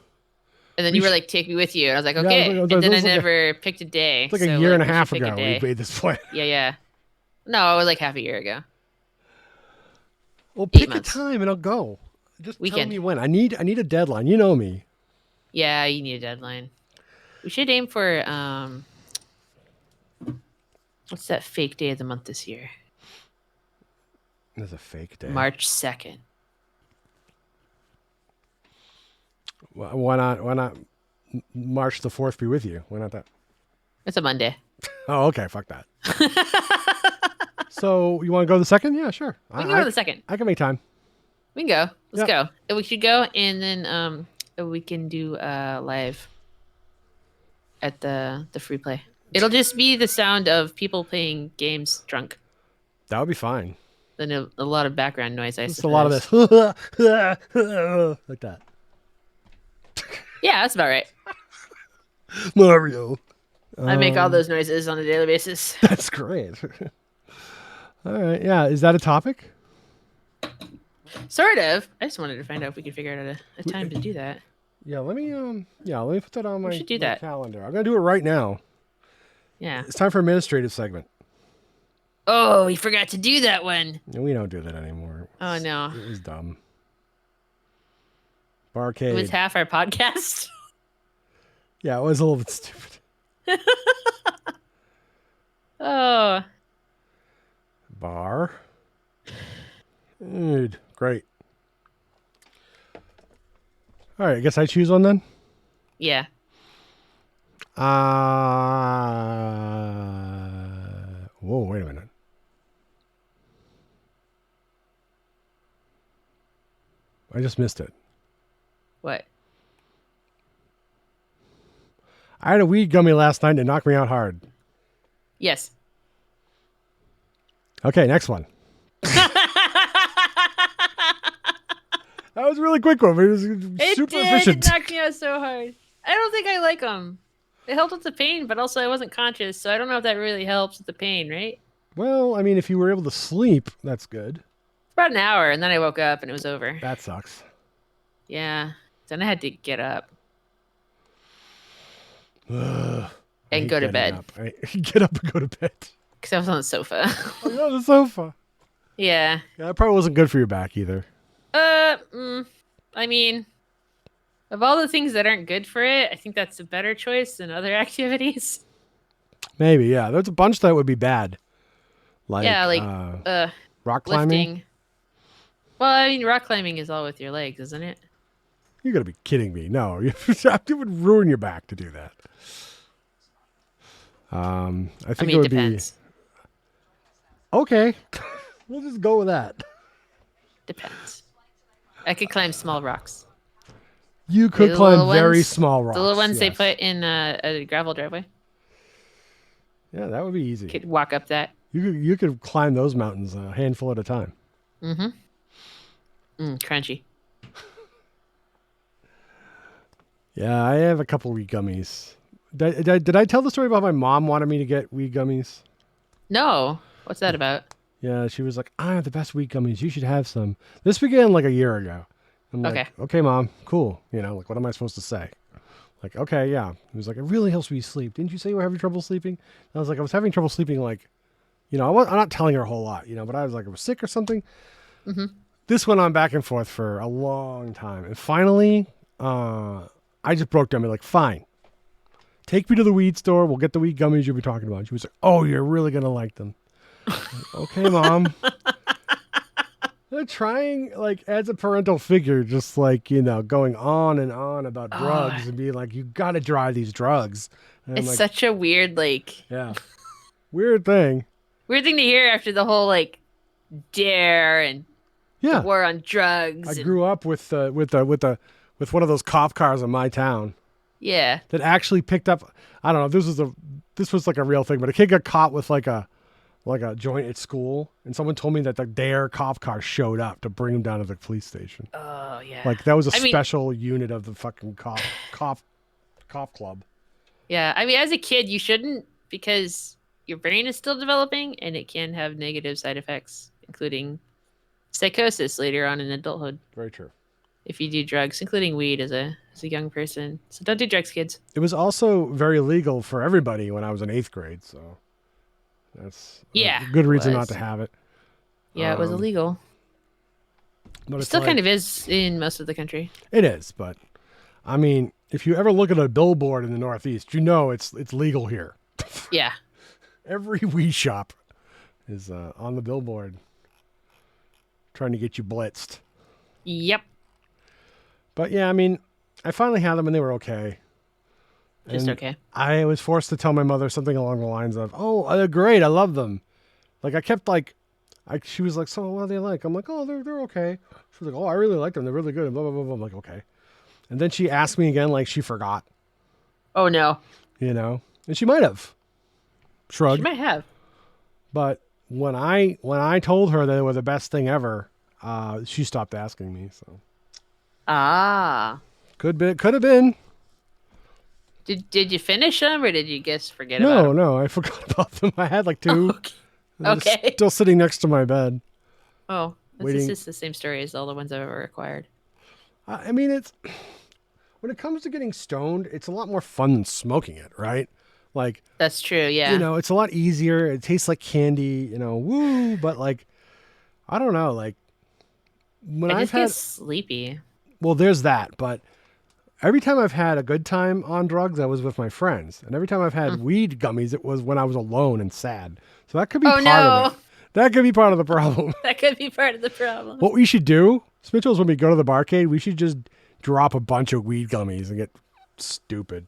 then you were like, take me with you. And I was like, okay. And then I never picked a day. It's like a year and a half ago we made this plan. Yeah. No, it was like half a year ago. Well, pick a time and I'll go. Just tell me when. I need a deadline. You know me. Yeah, you need a deadline. We should aim for what's that fake day of the month this year? There's a fake day. March 2nd. Why not March the 4th be with you? Why not that? It's a Monday. Oh, okay. Fuck that. So you want to go the 2nd? Yeah, sure. We can go to the 2nd. I can make time. We can go. Let's go. We should go, and then we can do live at the free play. It'll just be the sound of people playing games drunk. That would be fine. Then a lot of background noise, I suppose. Just a lot of this. Like that. Yeah, that's about right. Mario. I make all those noises on a daily basis. That's great. All right. Yeah. Is that a topic? Sort of. I just wanted to find out if we could figure out a time to do that. Yeah, let me put that on my calendar. I'm gonna do it right now. Yeah. It's time for administrative segment. Oh, we forgot to do that one. We don't do that anymore. Oh no. It was dumb. Barcade. It was half our podcast. Yeah, it was a little bit stupid. Oh. Bar. Dude, great. All right, I guess I choose one then? Yeah. Whoa, wait a minute. I just missed it. What? I had a weed gummy last night and it knocked me out hard. Yes. Okay, next one. That was a really quick one, but it was super efficient. It knocked me out so hard. I don't think I like them. It helped with the pain, but also I wasn't conscious, so I don't know if that really helps with the pain, right? Well, I mean, if you were able to sleep, that's good. About an hour, and then I woke up and it was over. That sucks. Yeah. Then I had to get up. And go to bed. Get up and go to bed. Because I was on the sofa. Oh, you're on the sofa. Yeah. Yeah, that probably wasn't good for your back either. I mean, of all the things that aren't good for it, I think that's a better choice than other activities. Maybe, yeah. There's a bunch that would be bad. Like, rock climbing. Lifting. Well, I mean, rock climbing is all with your legs, isn't it? You gotta be kidding me. No, it would ruin your back to do that. I think it would depends. Be... Okay. We'll just go with that. Depends. I could climb small rocks. You could climb very small rocks. The little ones they put in a gravel driveway. Yeah, that would be easy. Could walk up that. You could climb those mountains a handful at a time. Mm-hmm. Crunchy. Yeah, I have a couple weed gummies. Did I tell the story about my mom wanted me to get weed gummies? No. What's that about? Yeah, she was like, I have the best weed gummies. You should have some. This began like a year ago. I'm like, okay, Mom, cool. Like, what am I supposed to say? Like, okay, yeah. He was like, it really helps me sleep. Didn't you say you were having trouble sleeping? And I was like, I was having trouble sleeping, like, I'm not telling her a whole lot, but I was like, I was sick or something. Mm-hmm. This went on back and forth for a long time. And finally, I just broke down and be like, fine. Take me to the weed store. We'll get the weed gummies you'll be talking about. And she was like, oh, you're really going to like them. Like, okay, Mom. They're trying, like, as a parental figure, just like, going on and on about drugs and being like, you got to try these drugs. And it's like, such a weird, like... Yeah. Weird thing. Weird thing to hear after the whole, like, dare and the war on drugs. I grew up with one of those cop cars in my town. Yeah. That actually picked up, I don't know, this was like a real thing, but a kid got caught with like a joint at school, and someone told me that their cop car showed up to bring him down to the police station. Oh yeah. Like that was a special unit of the fucking cop club. Yeah, I mean, as a kid, you shouldn't, because your brain is still developing, and it can have negative side effects, including psychosis later on in adulthood. Very true. If you do drugs, including weed as a young person. So don't do drugs, kids. It was also very legal for everybody when I was in 8th grade, so that's a good reason not to have it. Yeah, it was illegal. But it still kind of is in most of the country. It is, but I mean, if you ever look at a billboard in the Northeast, it's legal here. Yeah. Every weed shop is on the billboard trying to get you blitzed. Yep. But yeah, I mean, I finally had them and they were okay. Just okay. I was forced to tell my mother something along the lines of, "Oh, they're great. I love them." Like I kept like, she was like, "So what are they like?" I'm like, "Oh, they're okay." She was like, "Oh, I really like them. They're really good." And blah blah blah blah. I'm like, "Okay." And then she asked me again, like she forgot. Oh no. And she might have. Shrug. She might have. But when I told her that they were the best thing ever, she stopped asking me. So. Could have been. Did you finish them, or did you just forget about them? No, I forgot about them. I had like 2. Okay. Still sitting next to my bed. Oh. waiting. just the same story as all the ones I've ever acquired. I mean, it's when it comes to getting stoned, it's a lot more fun than smoking it, right? Like, That's true. you Yeah. know, it's a lot easier. It tastes like candy, you know, woo. But like, I don't know, like when I I've just get had, sleepy. well, there's that. But every time I've had a good time on drugs, I was with my friends, and every time I've had weed gummies, it was when I was alone and sad. So that could be Oh part of it. no, That could be part of the problem. that could be part of the problem. What we should do, Smitchell's, when we go to the barcade, we should just drop a bunch of weed gummies and get stupid.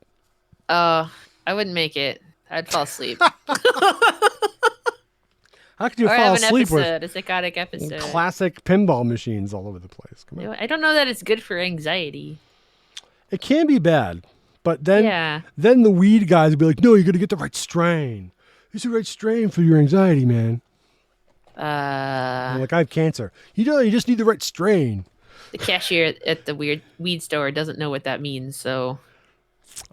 Oh, I wouldn't make it. I'd fall asleep. How could you Or fall have an asleep with episode, a psychotic episode. classic pinball machines all over the place? Come on. I don't know that it's good for anxiety. It can be bad, but then Yeah. then the weed guys would be like, "No, you got to get the right strain. It's the right strain for your anxiety, man." I'm like, I have cancer. You know, you just need the right strain. The cashier at the weird weed store doesn't know what that means, so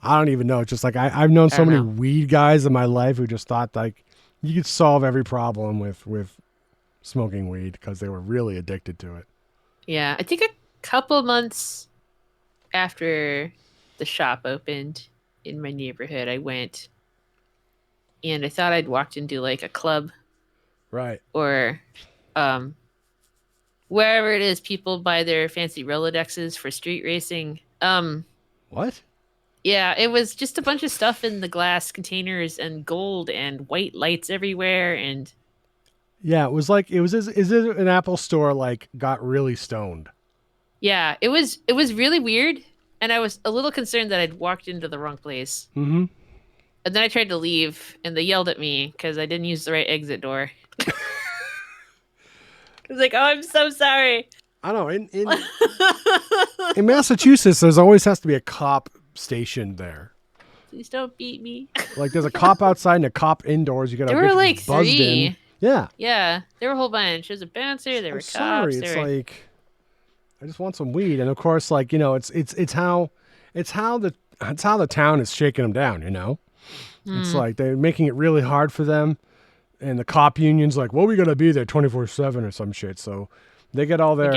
I don't even know. It's just like I've known so I don't many know. weed guys in my life who just thought like you could solve every problem with smoking weed because they were really addicted to it. yeah. I think a couple months after the shop opened in my neighborhood, I went and I thought I'd walked into like a club Right. or um wherever it is people buy their fancy Rolodexes for street racing. What? Yeah, it was just a bunch of stuff in the glass containers and gold and white lights everywhere and Yeah, it was like is it an Apple store like got really stoned? yeah, it was really weird and I was a little concerned that I'd walked into the wrong place. Mm-hmm. And then I tried to leave and they yelled at me because I didn't use the right exit door. I was like, "Oh, I'm so sorry." I don't know. In Massachusetts, there's always has to be a cop stationed there. Please don't beat me. Like there's a cop outside and a cop indoors. You got to There get were like buzzed 3. in. Yeah. Yeah, there were a whole bunch. There was a bouncer. There were I'm cops. sorry. It's there were... like I just want some weed, and of course, like you know, it's how the town is shaking them down. You know, it's like they're making it really hard for them, and the cop union's like, well, we got to be there 24/7 or some shit. So they get all their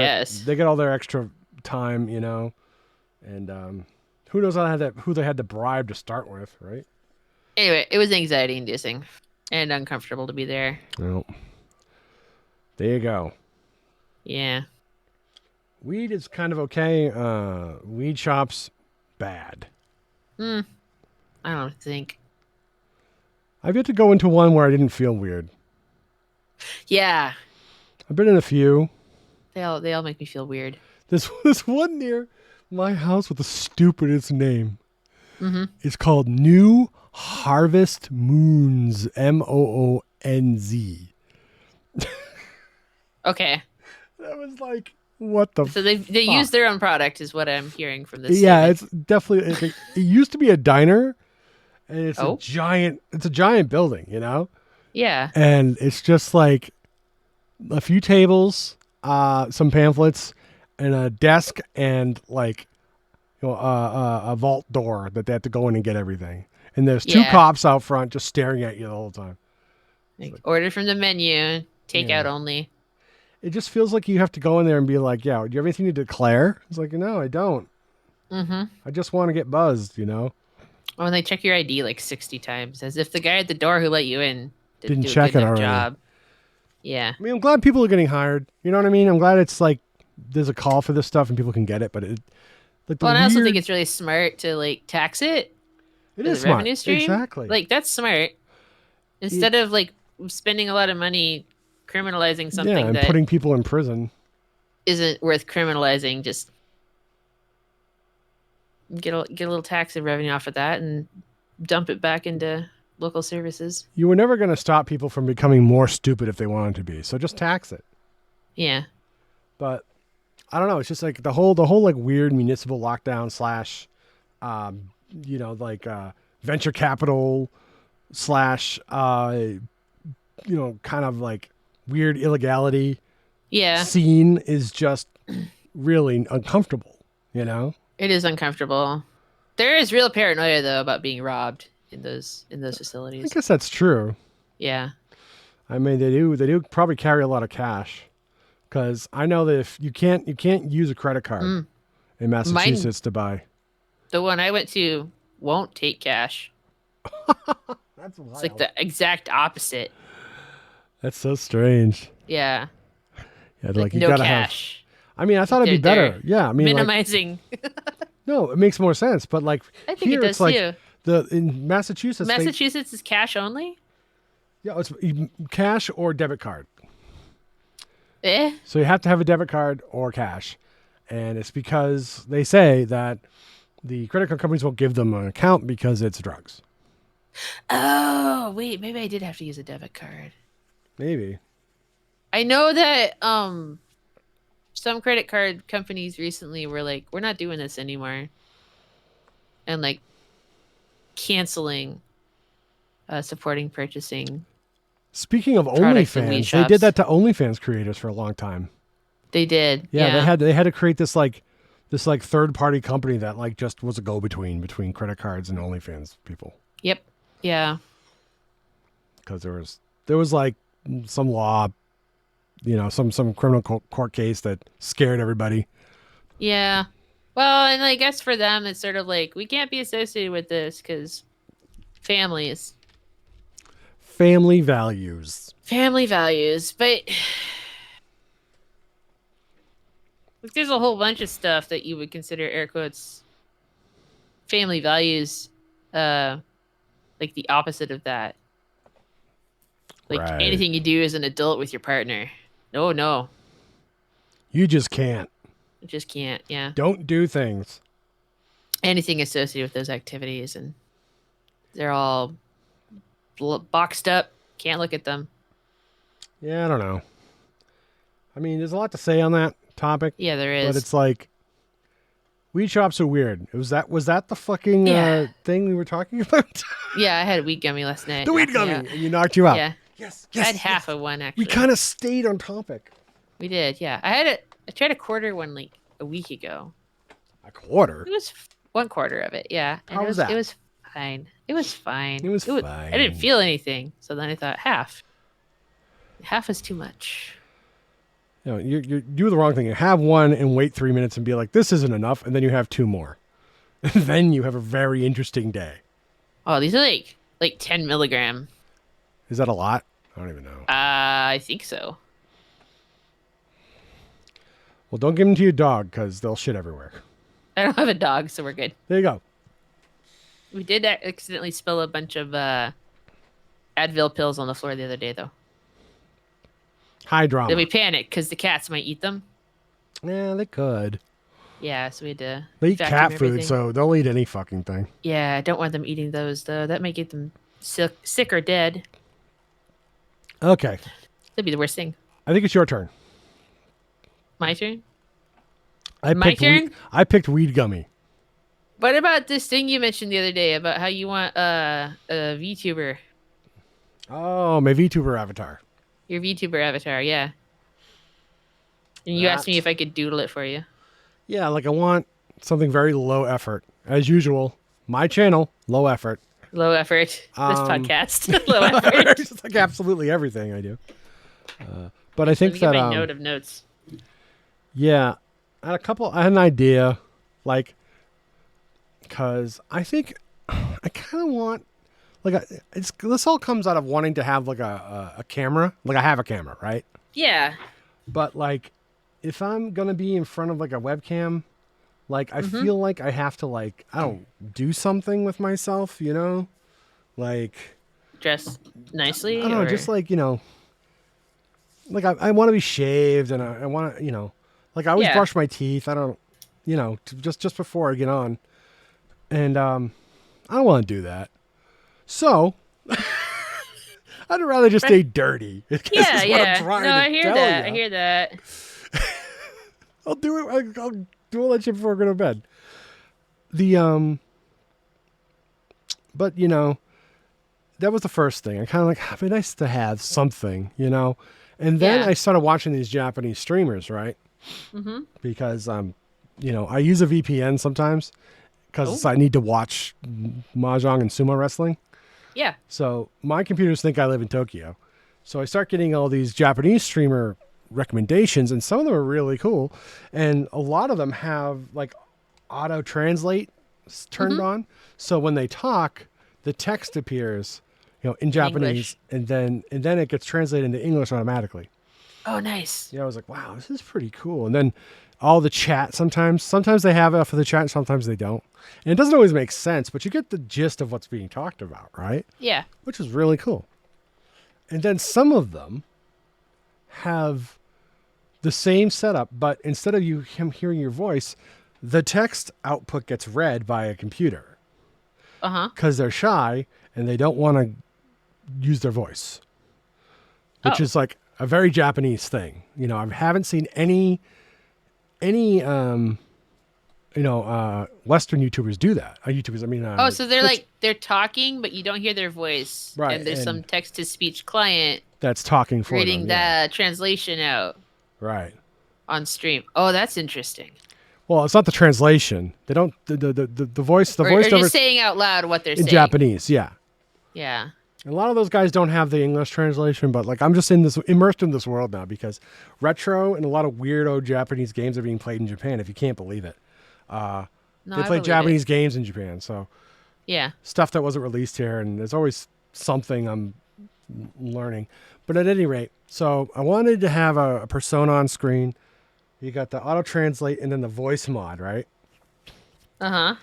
extra time, you know, and who knows who they had to bribe to start with, right? Anyway, it was anxiety inducing and uncomfortable to be there. Well, there you go. Yeah. Weed is kind of okay. Weed shops, bad. I don't think. I've yet to go into one where I didn't feel weird. Yeah. I've been in a few. They all make me feel weird. There's one near my house with the stupidest name. Mm-hmm. It's called New Harvest Moons, Moonz. Okay. That was like, what the So they use their own product is what I'm hearing from this. Yeah, statement. it's definitely, it used to be a diner, and it's Oh? a giant building, you know? Yeah. And it's just like a few tables, some pamphlets, and a desk, and like you know, a vault door that they have to go in and get everything. And there's 2 cops out front just staring at you the whole time. Like, order from the menu, takeout only. It just feels like you have to go in there and be like, yeah, do you have anything to declare? It's like, no, I don't. Mm-hmm. I just want to get buzzed, you know? Oh, and they check your ID like 60 times, as if the guy at the door who let you in Didn't do a check good it enough already. job. Yeah. I mean, I'm glad people are getting hired. You know what I mean? I'm glad it's like there's a call for this stuff and people can get it, but it like the Well, and I also weird- think it's really smart to like tax it. it as is a revenue smart. stream. Exactly. Like that's smart. Instead of like spending a lot of money criminalizing something and that putting people in prison. isn't worth criminalizing, just get a little tax revenue off of that and dump it back into local services. You were never going to stop people from becoming more stupid if they wanted to be. So just tax it. Yeah. But I don't know. It's just like the whole like weird municipal lockdown / you know, like venture capital / you know, kind of like weird illegality Yeah. scene is just really uncomfortable, you know? It is uncomfortable. There is real paranoia though about being robbed in those I facilities. guess that's true. Yeah. I mean, they do probably carry a lot of cash Because I know that if you can't use a credit card in Massachusetts to buy. The one I went to won't take cash. That's wild. It's like the exact opposite. That's so strange. Yeah. Yeah, like you no gotta cash. I mean, I thought it'd be better. Yeah, I mean, minimizing. No, it makes more sense. But like I think here, it does it's like too. In Massachusetts. Massachusetts is cash only. Yeah, it's cash or debit card. Eh. So you have to have a debit card or cash, and it's because they say that the credit card companies won't give them an account because it's drugs. Oh wait, maybe I did have to use a debit card. Maybe. I know that some credit card companies recently were like, we're not doing this anymore. And like canceling supporting purchasing. Speaking of OnlyFans, they did that to OnlyFans creators for a long time. They did. Yeah, they had to create this third party company that like just was a go between credit cards and OnlyFans people. Yep. Yeah. Because there was like some law, some criminal court case that scared everybody. Yeah. Well, and I guess for them, it's sort of like, we can't be associated with this because families. Family values. Family values. But there's a whole bunch of stuff that you would consider, air quotes, family values, like the opposite of that. Like anything you do as an adult with your partner. No. You just can't. You just can't, yeah. Don't do things. Anything associated with those activities, and they're all boxed up. Can't look at them. Yeah, I don't know. I mean, there's a lot to say on that topic. Yeah, there is. But it's like, weed shops are weird. Was that the fucking thing we were talking about? Yeah, I had a weed gummy last night. The weed gummy. And you knocked you out. Yeah. Yes. I had half of one, actually. We kind of stayed on topic. We did, yeah. I tried a quarter one like a week ago. A quarter? It was 1/4 of it, yeah. And How was that? It was fine. It was fine. Fine. I didn't feel anything. So then I thought half. Half is too much. You do the wrong thing. You have one and wait 3 minutes and be like, this isn't enough. And then you have 2 more. And then you have a very interesting day. Oh, these are like 10 milligram. Is that a lot? I don't even know. I think so. Well, don't give them to your dog because they'll shit everywhere. I don't have a dog, so we're good. There you go. We did accidentally spill a bunch of Advil pills on the floor the other day, though. High drama. Then we panicked because the cats might eat them. Yeah, they could. Yeah, so we had to. They eat cat food, so they'll eat any fucking thing. Yeah, I don't want them eating those, though. That might get them sick or dead. Okay. That'd be the worst thing. I think it's your turn. My turn? My turn? I picked weed gummy. What about this thing you mentioned the other day about how you want a VTuber? Oh, my VTuber avatar. Your VTuber avatar, yeah. And you asked me if I could doodle it for you. Yeah, like I want something very low effort. As usual, my channel, low effort. Low effort. This podcast, low effort. It's like absolutely everything I do. But I think that my note of notes. Yeah, I had an idea, like, because I think I kind of want, like, this all comes out of wanting to have like a camera. Like I have a camera, right? Yeah. But like, if I'm gonna be in front of like a webcam, like I feel like I have to like, I don't do something with myself, like dress nicely. I don't know, just like like I want to be shaved and I want to like I always brush my teeth. I don't just before I get on, and I don't want to do that. So I'd rather just stay dirty. Yeah. I hear that. I'll do it. I'll do all that shit before I go to bed. But that was the first thing. I kind of like, it'd be nice to have something, And then I started watching these Japanese streamers, right? Mm-hmm. Because I use a VPN sometimes because I need to watch mahjong and sumo wrestling. Yeah. So my computers think I live in Tokyo. So I start getting all these Japanese streamer recommendations, and some of them are really cool, and a lot of them have like auto translate turned on, so when they talk, the text appears, in Japanese, and then it gets translated into English automatically. Oh, nice. Yeah, I was like, wow, this is pretty cool. And then all the chat, sometimes they have it for the chat, and sometimes they don't. And it doesn't always make sense, but you get the gist of what's being talked about, right? Yeah. Which is really cool. And then some of them have the same setup, but instead of him hearing your voice, the text output gets read by a computer. Because they're shy and they don't want to use their voice, which is like a very Japanese thing. I haven't seen any Western YouTubers do that. So they're they're talking, but you don't hear their voice. Right. And there's some text-to-speech client that's talking for reading them, the translation out. Right. On stream. Oh, that's interesting. Well, it's not the translation. They don't the voice. Or just saying out loud what they're saying in Japanese. Yeah. Yeah. A lot of those guys don't have the English translation, but like I'm just immersed in this world now because retro and a lot of weirdo Japanese games are being played in Japan. If you can't believe it, they play Japanese games in Japan. So yeah, stuff that wasn't released here, and there's always something I'm learning. But at any rate, so I wanted to have a persona on screen. You got the auto translate and then the voice mod, right? And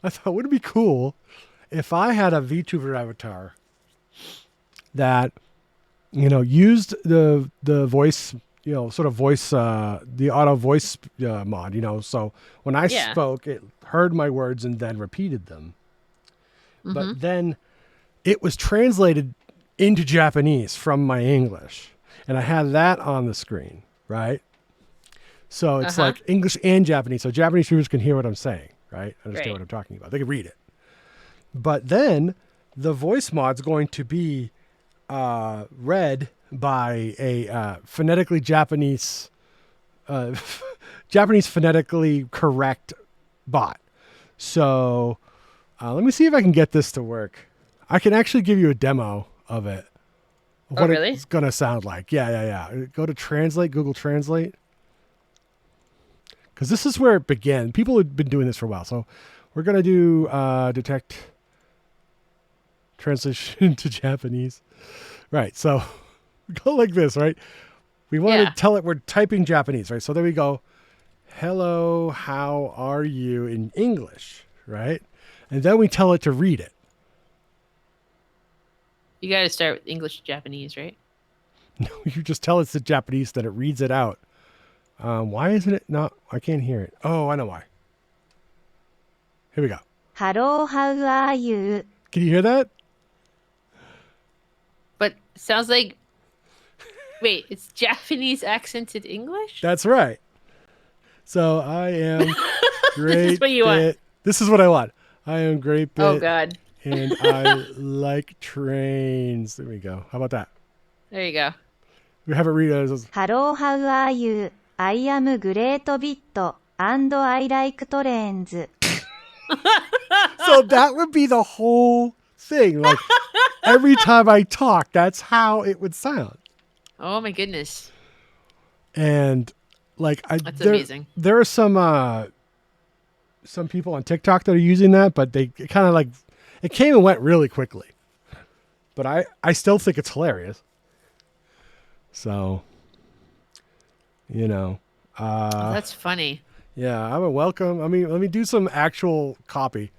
I thought, would it be cool if I had a VTuber avatar that, used the voice, sort of voice, the auto voice mod, so when I spoke, it heard my words and then repeated them. But then it was translated into Japanese from my English. And I had that on the screen, right? So it's like English and Japanese. So Japanese viewers can hear what I'm saying, right? Understand what I'm talking about. They can read it. But then the voice mod's going to be read by a phonetically Japanese phonetically correct bot. So let me see if I can get this to work. I can actually give you a demo of it. What it's going to sound like. Yeah. Go to Translate, Google Translate. Because this is where it began. People have been doing this for a while. So we're going to do detect translation to Japanese. Right. So we go like this, right? We want to tell it we're typing Japanese, right? So there we go. Hello, how are you in English, right? And then we tell it to read it. You got to start with English to Japanese, right? No, you just tell it the Japanese, then it reads it out. Why isn't it not? I can't hear it. Oh, I know why. Here we go. Hello, how are you? Can you hear that? But sounds like... Wait, it's Japanese accented English? That's right. So I am great. This is what you want. This is what I want. I am great bit. Oh, God. And I like trains. There we go. How about that? There you go. We have it read as Hello, how are you? I am great bit and I like trains. So that would be the whole thing. Like every time I talk, that's how it would sound. Oh my goodness. And like that's amazing. There are some people on TikTok that are using that, but they kind of like it came and went really quickly. But I still think it's hilarious. So, that's funny. Yeah, I would welcome. I mean, let me do some actual copy.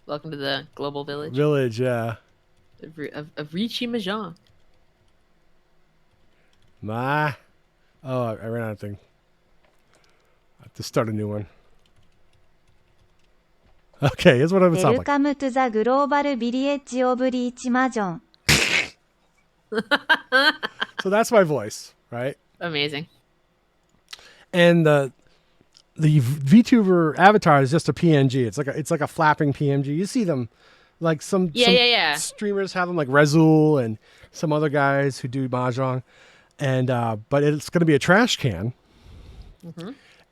Welcome to the global village. Village, yeah. Of Richie Majan. Oh, I ran out of thing. I have to start a new one. Okay, here's what it would sound like. Welcome to the global village of Rich Majon. So that's my voice, right? Amazing. And the VTuber avatar is just a PNG. It's like a flapping PNG. You see them, like some streamers have them, like Rezul and some other guys who do mahjong. And but it's going to be a trash can,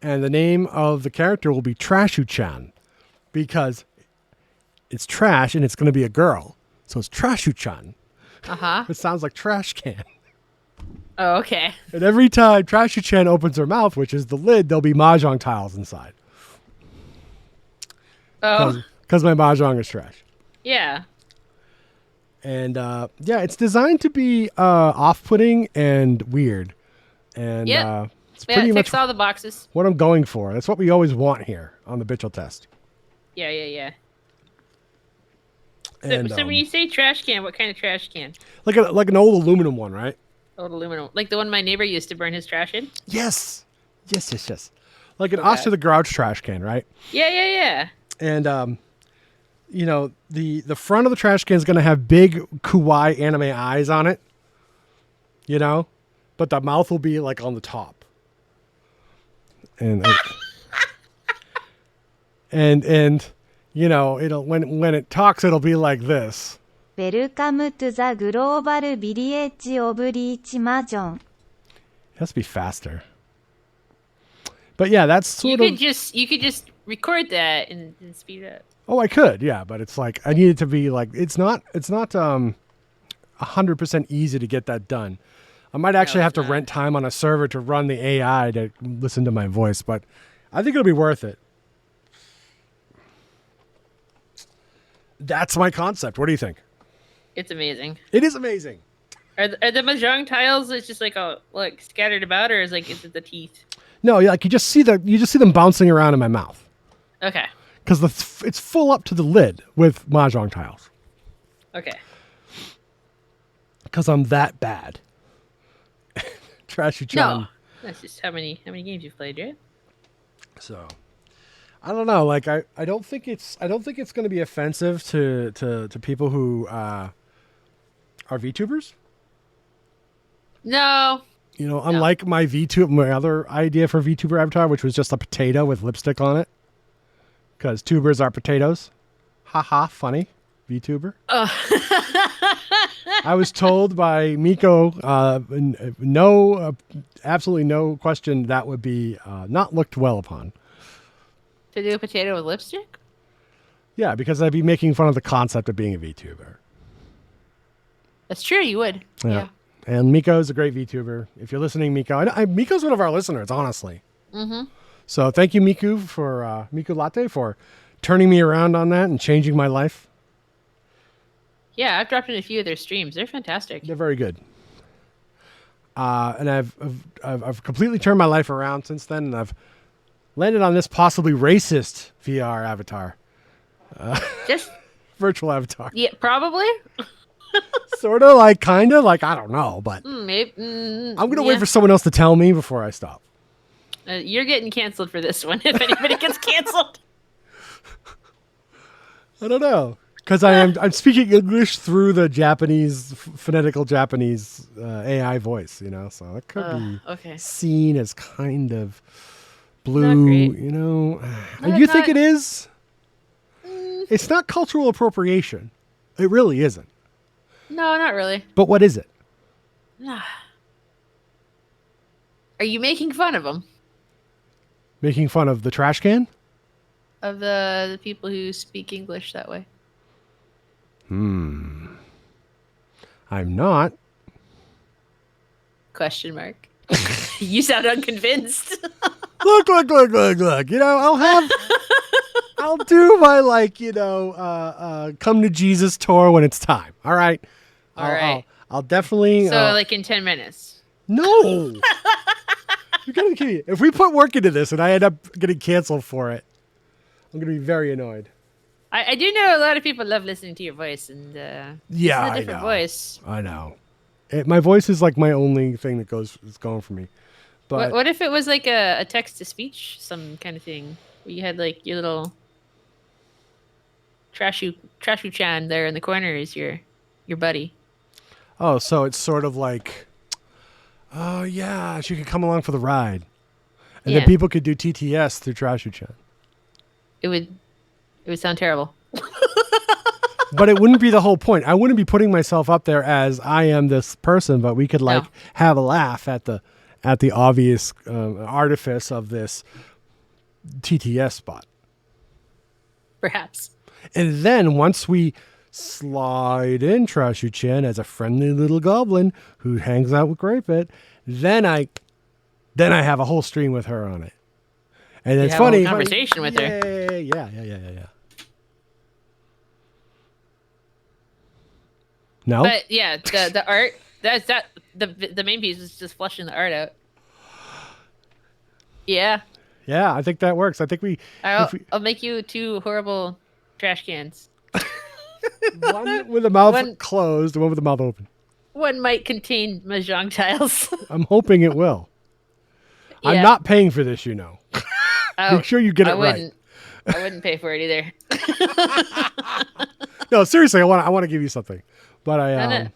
and the name of the character will be Trashu-chan, because it's trash and it's going to be a girl. So it's Trashu-chan. Uh-huh. It sounds like trash can. Oh, okay. And every time Trashu-chan opens her mouth, which is the lid, there'll be mahjong tiles inside. Oh. Because my mahjong is trash. Yeah. And it's designed to be off-putting and weird. And it's pretty it much ticks all the boxes. what I'm going for. That's what we always want here on the BITCHELL test. Yeah. And, So when you say trash can, what kind of trash can? like an old aluminum one, right? Old aluminum. Like the one my neighbor used to burn his trash in? Yes. Like an Oscar the Grouch trash can, right? Yeah. And the front of the trash can is going to have big kawaii anime eyes on it, but the mouth will be like on the top. And it'll when it talks, it'll be like this. Welcome to the global village of Reach Mahjong. It has to be faster. But yeah, that's sort of. You could just record that and speed it up. Oh, I could, yeah, but it's like I need it to be like it's not 100% easy to get that done. I might actually have to rent time on a server to run the AI to listen to my voice, but I think it'll be worth it. That's my concept. What do you think? It's amazing. It is amazing. Are the mahjong tiles just like scattered about, or is it the teeth? No, like you just see them bouncing around in my mouth. Okay. Because it's full up to the lid with mahjong tiles. Okay. Because I'm that bad. Trashy-chan. No, that's just how many games you've played, right? So, I don't know. Like I don't think it's going to be offensive to people who are VTubers. No. Unlike my other idea for VTuber avatar, which was just a potato with lipstick on it. Because tubers are potatoes. Haha, funny. VTuber. I was told by Miko, absolutely no question, that would be not looked well upon. To do a potato with lipstick? Yeah, because I'd be making fun of the concept of being a VTuber. That's true, you would. Yeah. And Miko is a great VTuber. If you're listening, Miko, Miko's one of our listeners, honestly. Mm-hmm. So thank you, Miku, for Miku Latte, for turning me around on that and changing my life. Yeah, I've dropped in a few of their streams. They're fantastic. They're very good. And I've completely turned my life around since then, and I've landed on this possibly racist VR avatar. Just virtual avatar. Yeah, probably. Sort of, like, kind of, like, I don't know, but maybe. I'm going to wait for someone else to tell me before I stop. You're getting canceled for this one if anybody gets canceled. I don't know. Because I'm speaking English through the Japanese, phonetical Japanese AI voice, so it could be seen as kind of blue, And you think it is? It's not cultural appropriation. It really isn't. No, not really. But what is it? Are you making fun of them? Making fun of the trash can? Of the people who speak English that way. I'm not. Question mark. You sound unconvinced. Look. I'll do my come to Jesus tour when it's time. All right. I'll definitely. So in 10 minutes. No. You're gonna kill me. If we put work into this and I end up getting canceled for it, I'm gonna be very annoyed. I do know a lot of people love listening to your voice, and yeah, it's a different voice. I know. My voice is like my only thing that is going for me. But what if it was like a text to speech, some kind of thing, where you had like your little Trashu-chan there in the corner is your buddy. Oh, so it's sort of like, oh yeah, she could come along for the ride, and then people could do TTS through Trashu-chan. It would sound terrible. But it wouldn't be the whole point. I wouldn't be putting myself up there as I am this person, but we could have a laugh at the obvious artifice of this TTS spot. Perhaps. And then once we slide in Trashu-chan as a friendly little goblin who hangs out with Grapeit. Then I have a whole stream with her on it. And You it's have a whole funny. conversation with her. Yeah. No? But yeah, the art, the main piece is just flushing the art out. Yeah. Yeah, I think that works. I think I'll make you 2 horrible trash cans. one with the mouth closed and one with the mouth open. One might contain mahjong tiles. I'm hoping it will. Yeah. I'm not paying for this, you know. Make sure you get it right. I wouldn't pay for it either. No, seriously, I want to give you something, but I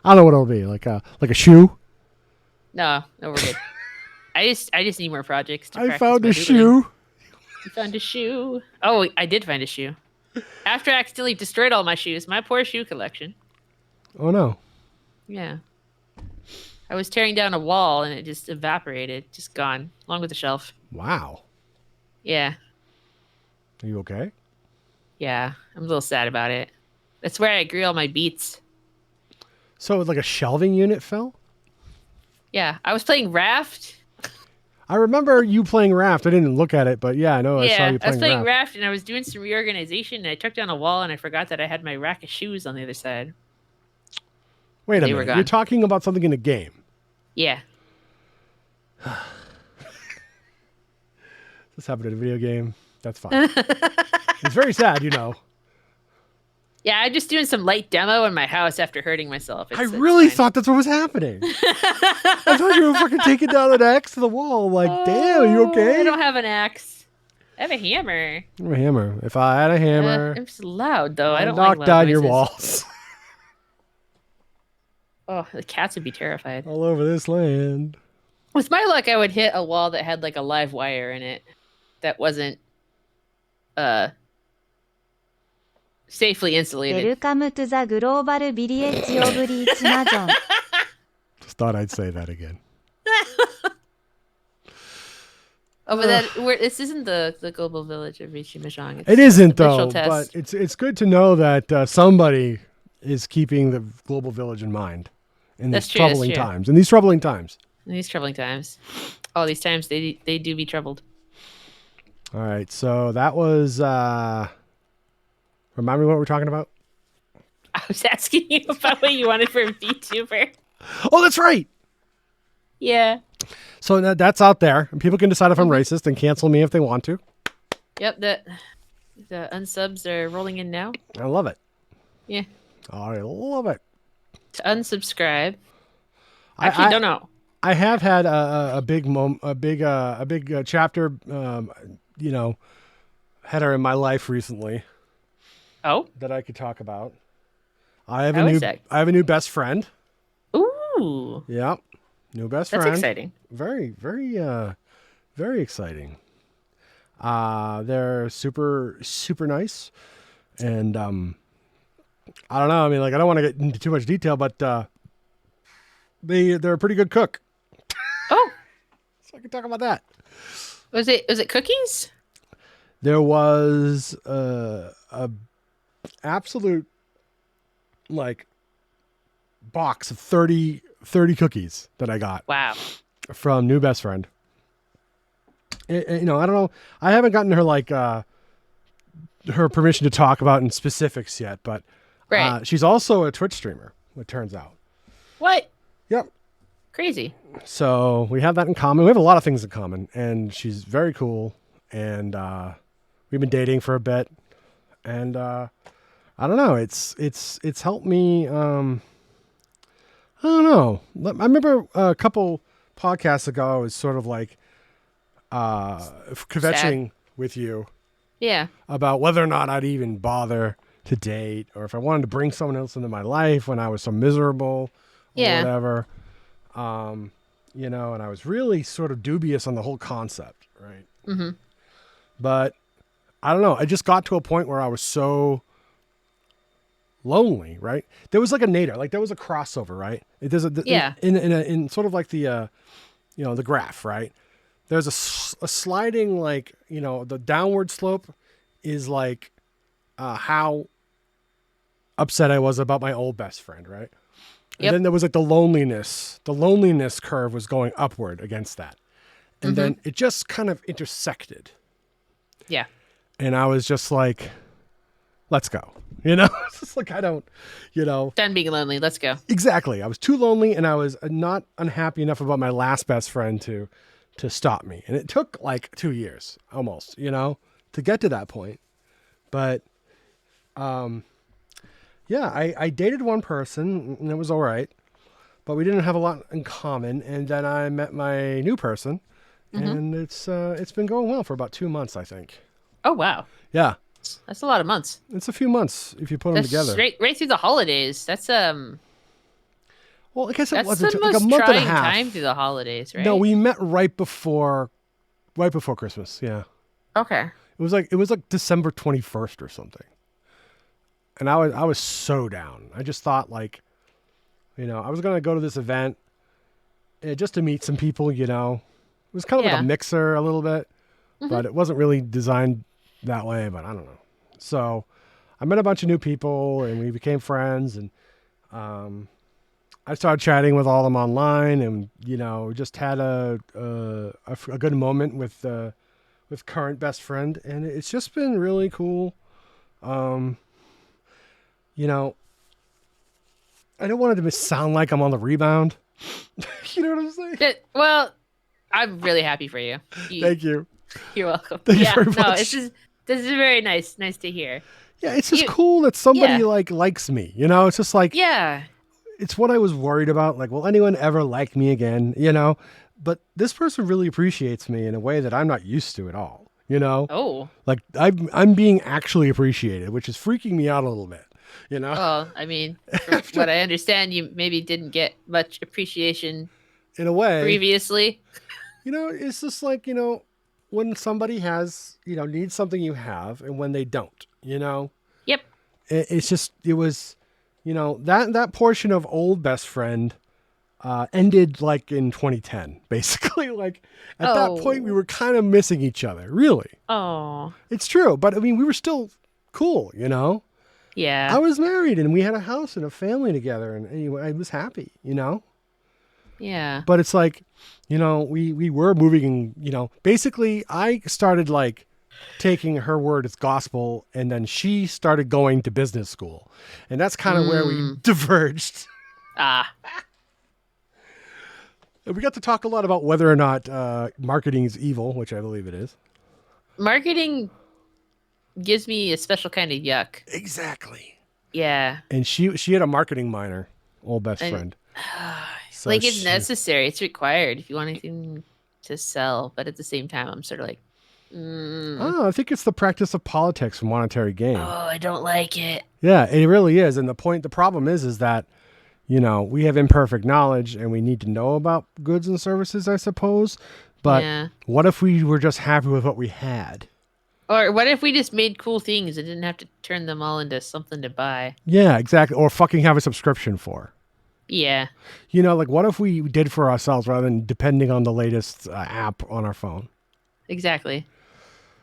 don't know what it'll be. Like a shoe. No, we're good. I just need more projects. I found a shoe. You found a shoe. Oh, I did find a shoe. After I accidentally destroyed all my shoes, my poor shoe collection. Oh no. Yeah. I was tearing down a wall and it just evaporated, just gone, along with the shelf. Wow. Yeah. Are you okay? Yeah, I'm a little sad about it. That's where I grew all my beets. So like a shelving unit fell? Yeah, I was playing Raft. I remember you playing Raft. I didn't look at it, but yeah, I know I saw you playing Raft. I was playing Raft and I was doing some reorganization and I took down a wall and I forgot that I had my rack of shoes on the other side. Wait a minute. You're talking about something in a game. Yeah. This happened in a video game. That's fine. It's very sad, you know. Yeah, I'm just doing some light demo in my house after hurting myself. I really thought that's what was happening. I thought you were fucking taking down an axe to the wall. Like, damn, are you okay? I don't have an axe. I have a hammer. I have a hammer. If I had a hammer, it's loud though. I don't knock like down loud your noises. walls. Oh, the cats would be terrified. All over this land. With my luck, I would hit a wall that had like a live wire in it that wasn't safely insulated. Welcome to the global village of Reach Majon. Just thought I'd say that again. Oh, but this isn't the global village of Richie Mahjong. It isn't though, but it's good to know that somebody is keeping the global village in mind in these troubling times. In these troubling times. All these times they do be troubled. All right, so that was. Remind me what we're talking about. I was asking you about what you wanted for a VTuber. Oh, that's right. Yeah. So that's out there, and people can decide if I'm racist and cancel me if they want to. Yep, the unsubs are rolling in now. I love it. Yeah. I love it. To unsubscribe. Actually, don't know. I have had a big chapter, header in my life recently. Oh. That I could talk about. I have a new best friend. Ooh. Yeah. New best friend. That's exciting. Very, very, very exciting. They're super, super nice. And I don't know. I mean, like, I don't want to get into too much detail, but they're a pretty good cook. Oh. So I can talk about that. Was it cookies? There was a absolute like box of 30 cookies that I got. Wow. From new best friend. I don't know. I haven't gotten her like her permission to talk about in specifics yet, but she's also a Twitch streamer, it turns out. What? Yep. Crazy. So we have that in common. We have a lot of things in common, and she's very cool. And we've been dating for a bit, and I don't know. It's helped me. I don't know. I remember a couple podcasts ago, I was sort of like kvetching with you. Yeah. About whether or not I'd even bother to date, or if I wanted to bring someone else into my life when I was so miserable or whatever. And I was really sort of dubious on the whole concept, right? Mm-hmm. But I don't know. I just got to a point where I was so lonely, right? There was like a nadir, like there was a crossover, right? In sort of like the the graph, right? There's a sliding, like, the downward slope is like how upset I was about my old best friend, right? And Yep. then there was like the loneliness. The loneliness curve was going upward against that. And then it just kind of intersected. Yeah. And I was just like, let's go. You know, it's just like, I don't, Done being lonely. Let's go. exactly. I was too lonely and I was not unhappy enough about my last best friend to stop me. And it took like 2 years almost, to get to that point. But, yeah, I dated one person and it was all right, but we didn't have a lot in common. And then I met my new person and it's been going well for about 2 months, I think. Oh, wow. Yeah. That's a lot of months. It's a few months if you put them That's together. right through the holidays. That's Well, I guess it that's wasn't the like a most month and a trying half. time through the holidays, right? No, we met right before Christmas. Yeah, Okay. it was like December 21st or something. And I was so down. I just thought like, I was gonna go to this event just to meet some people. It was kind of like a mixer a little bit, but it wasn't really designed that way. But I don't know. So I met a bunch of new people and we became friends and. I started chatting with all of them online, and just had a good moment with current best friend, and it's just been really cool. I don't want it to sound like I'm on the rebound. You know what I'm saying? Well, I'm really happy for you. Thank you. You're welcome. Thank you Yeah, very no, much. this is very nice to hear. Yeah, it's just cool that somebody likes me. It's just like Yeah. It's what I was worried about. Like, will anyone ever like me again? But this person really appreciates me in a way that I'm not used to at all. Oh. Like I'm being actually appreciated, which is freaking me out a little bit. Well, I mean, from what I understand, you maybe didn't get much appreciation in a way previously. It's just like when somebody has needs something you have, and when they don't. Yep. It's just it was. That portion of old best friend ended like in 2010, basically. Like at that point, we were kind of missing each other, really. Oh. It's true. But I mean, we were still cool, Yeah. I was married and we had a house and a family together. And anyway, I was happy, Yeah. But it's like, we were moving, basically I started like taking her word as gospel, and then she started going to business school, and that's kind of where we diverged. Ah. We got to talk a lot about whether or not marketing is evil, which I believe it is. Marketing gives me a special kind of yuck. Exactly. Yeah. And she had a marketing minor, old best friend. So like it's necessary. It's required if you want anything to sell. But at the same time, I'm sort of like, I think it's the practice of politics and monetary gain. oh, I don't like it. Yeah, it really is. And the problem is that, we have imperfect knowledge and we need to know about goods and services, I suppose. But what if we were just happy with what we had? Or what if we just made cool things and didn't have to turn them all into something to buy? Yeah, exactly. Or fucking have a subscription for. Yeah. Like what if we did for ourselves rather than depending on the latest app on our phone? Exactly.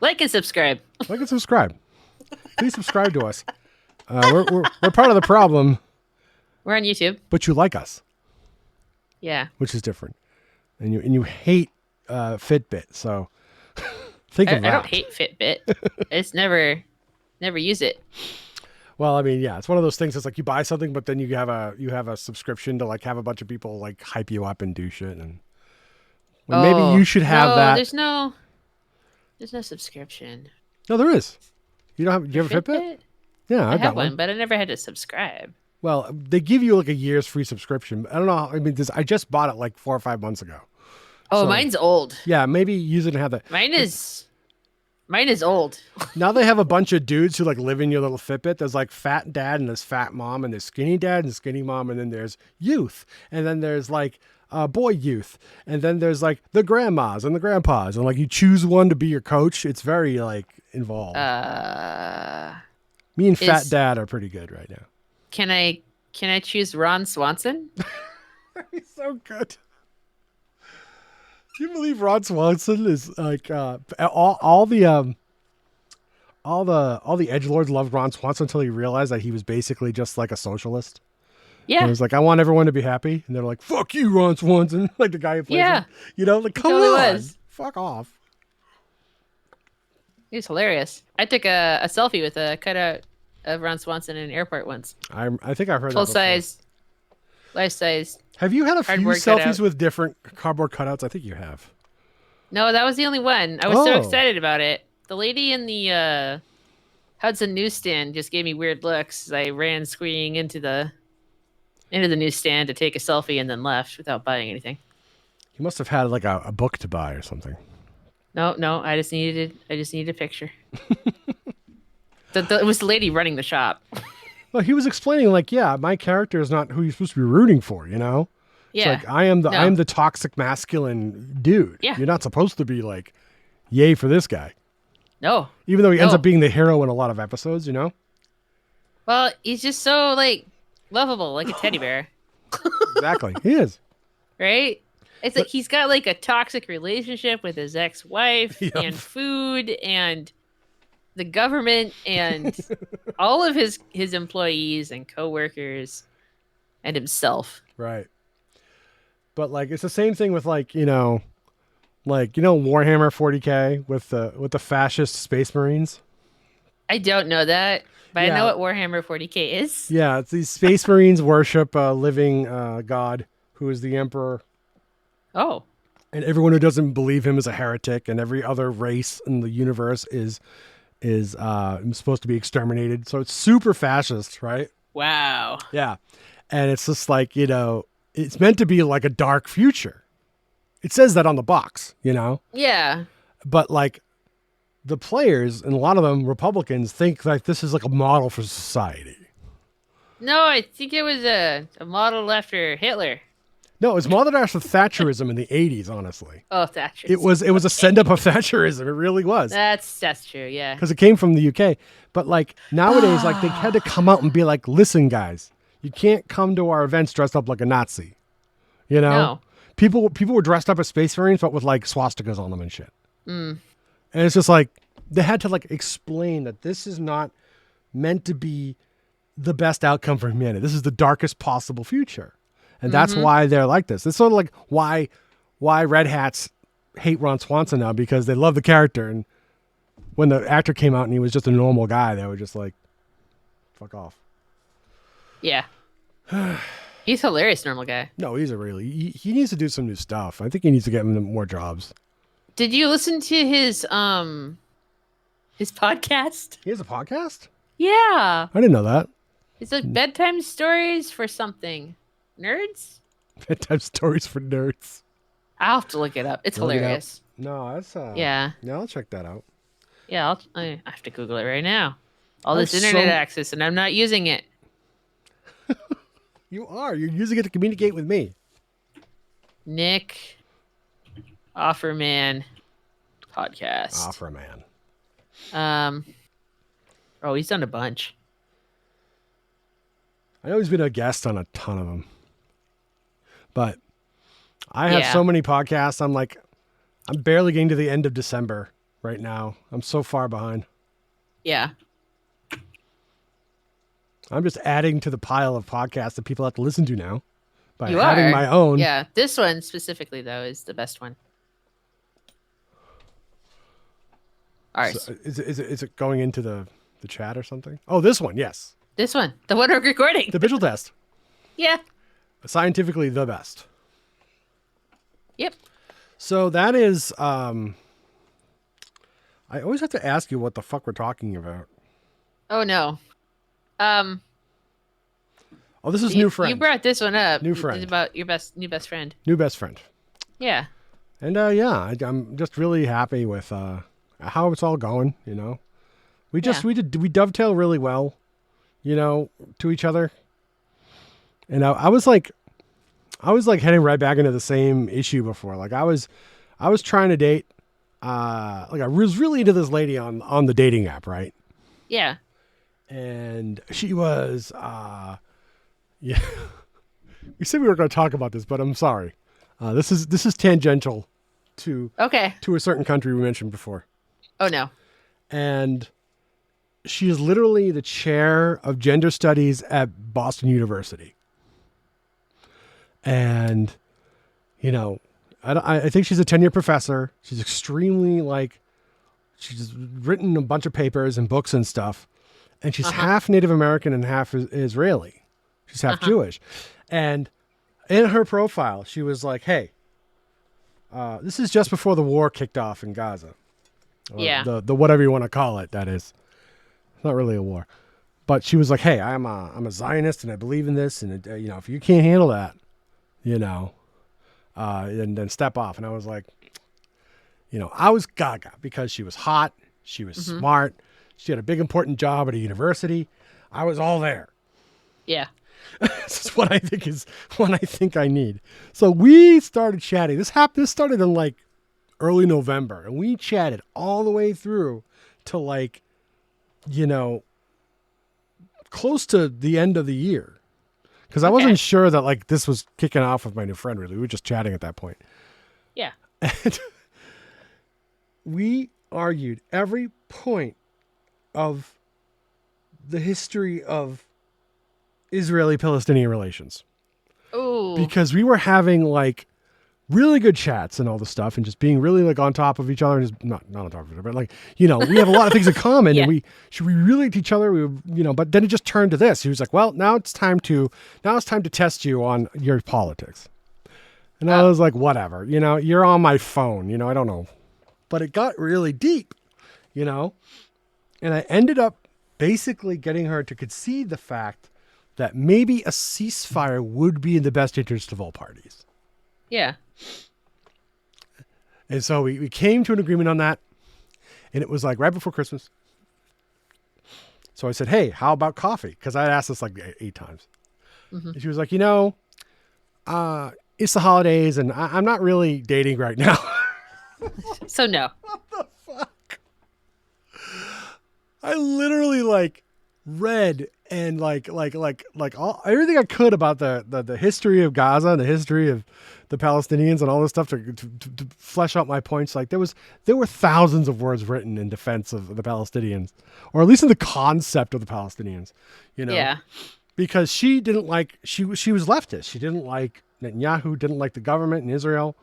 Like and subscribe. Like and subscribe. Please subscribe to us. We're part of the problem. We're on YouTube. But you like us. Yeah. Which is different. And you hate Fitbit, so think of that. I don't hate Fitbit. I just never use it. Well, I mean, yeah, it's one of those things. It's like you buy something, but then you have a subscription to like have a bunch of people like hype you up and do shit. And maybe you should have that. There's no subscription. No, there is. You don't have? Do you have a Fitbit? Yeah, I got have one, but I never had to subscribe. Well, they give you like a year's free subscription. I don't know. I mean, I just bought it like 4 or 5 months ago. Oh, So, mine's old. Yeah, maybe use it and have that. Mine is old. Now they have a bunch of dudes who like live in your little Fitbit. There's like fat dad and there's fat mom and there's skinny dad and skinny mom, and then there's youth, and then there's like boy youth, and then there's like the grandmas and the grandpas, and like you choose one to be your coach. It's very like involved. Me and fat dad are pretty good right now. Can I choose Ron Swanson? He's so good. Do you believe Ron Swanson is like all the all the edgelords loved Ron Swanson until he realized that he was basically just like a socialist. Yeah. And he was like, I want everyone to be happy. And they're like, fuck you, Ron Swanson. Like the guy who plays him. You know, like, come totally on. was. Fuck off. He was hilarious. I took a selfie with a cutout of Ron Swanson in an airport once. I think I've heard Full that before. size, life size. Have you had a few cardboard selfies cutout. with different cardboard cutouts? I think you have. No, that was the only one. I was so Oh. excited about it. The lady in the Hudson newsstand just gave me weird looks as I ran screaming into the newsstand to take a selfie and then left without buying anything. You must have had like a book to buy or something. No, I just needed a picture. It was the lady running the shop. Well, he was explaining like, yeah, my character is not who you're supposed to be rooting for, you know? Yeah. It's like I am the toxic masculine dude. Yeah. You're not supposed to be like, yay for this guy. No. Even though he ends No. up being the hero in a lot of episodes, you know? Well, he's just so like lovable, like a teddy bear. Exactly. He is. Right? It's like he's got like a toxic relationship with his ex-wife Yep. and food and the government and all of his employees and coworkers and himself. Right. But like it's the same thing with like, Warhammer 40K with the fascist space marines. I don't know that, but Yeah. I know what Warhammer 40K is. Yeah, it's these space marines worship a living god who is the emperor. Oh. And everyone who doesn't believe him is a heretic, and every other race in the universe is supposed to be exterminated. So it's super fascist, right? Wow. Yeah. And it's just like, it's meant to be like a dark future. It says that on the box, Yeah. But like the players, and a lot of them Republicans, think like this is like a model for society. No, I think it was a model after Hitler. No, it's modeled after Thatcherism in the 80s, honestly. Oh, Thatcher. It was a send up of Thatcherism. It really was. That's true, yeah. Because it came from the UK. But like nowadays, like they had to come out and be like, listen, guys, you can't come to our events dressed up like a Nazi. No. People were dressed up as space marines, but with like swastikas on them and shit. And it's just like they had to like explain that this is not meant to be the best outcome for humanity. This is the darkest possible future. And that's why they're like this. It's sort of like why Red Hats hate Ron Swanson now, because they love the character. And when the actor came out and he was just a normal guy, they were just like, fuck off. Yeah. He's hilarious, normal guy. No, he's he needs to do some new stuff. I think he needs to get him more jobs. Did you listen to his podcast? He has a podcast? Yeah. I didn't know that. It's like bedtime stories for something. Nerds? Bedtime stories for nerds. I'll have to look it up. It's Look it up. hilarious. No, that's Yeah. Yeah, I'll check that out. Yeah, I have to Google it right now. All I'm this internet so- access, and I'm not using it. You're using it to communicate with me. Nick Offerman podcast. Offer man. Oh, he's done a bunch. I know he's been a guest on a ton of them. But I have Yeah. so many podcasts. I'm barely getting to the end of December right now. I'm so far behind. Yeah. I'm just adding to the pile of podcasts that people have to listen to now by You adding are. my own. Yeah. This one specifically, though, is the best one. Ours. So is it going into the chat or something? Oh, this one, yes. This one. The one we're recording. The BITCHELL test. Yeah. Scientifically the best. Yep. So that is I always have to ask you what the fuck we're talking about. Oh, no. Oh, this is new friend. You brought this one up. New friend. It's about your new best friend. New best friend. Yeah. And I'm just really happy with how it's all going, We dovetail really well, to each other. And I was like heading right back into the same issue before. Like I was trying to date I was really into this lady on the dating app, right? Yeah. And she was yeah. We said we were going to talk about this, but I'm sorry. This is tangential to Okay. a certain country we mentioned before. Oh, no. And she is literally the chair of gender studies at Boston University. And, I think she's a tenured professor. She's extremely she's written a bunch of papers and books and stuff. And she's half Native American and half Israeli. She's half Jewish. And in her profile, she was like, hey, this is just before the war kicked off in Gaza. Or the whatever you want to call it, that is. It's not really a war. But she was like, hey, I'm a Zionist and I believe in this. And, if you can't handle that, then step off. And I was like, I was gaga because she was hot. She was smart. She had a big, important job at a university. I was all there. Yeah. This is what I think I need. So we started chatting. This started in early November, and we chatted all the way through to close to the end of the year. Because I wasn't sure that this was kicking off with my new friend, really. We were just chatting at that point. Yeah. And we argued every point of the history of Israeli-Palestinian relations. Oh. Because we were having really good chats and all the stuff and just being really on top of each other and just not on top of each other, but we have a lot of things in common and we really liked each other. But then it just turned to this. He was like, well, now it's time to test you on your politics. And I was like, whatever, you're on my phone, I don't know. But it got really deep, and I ended up basically getting her to concede the fact that maybe a ceasefire would be in the best interest of all parties. Yeah. And so we came to an agreement on that. And it was right before Christmas. So I said, hey, how about coffee? Because I had asked this 8 times. And she was like, it's the holidays and I'm not really dating right now. So no. What the fuck? I literally read and all everything I could about the history of Gaza and the history of the Palestinians and all this stuff to flesh out my points. There were thousands of words written in defense of the Palestinians, or at least in the concept of the Palestinians. Yeah. Because she didn't she was leftist. She didn't like Netanyahu, didn't like the government in Israel,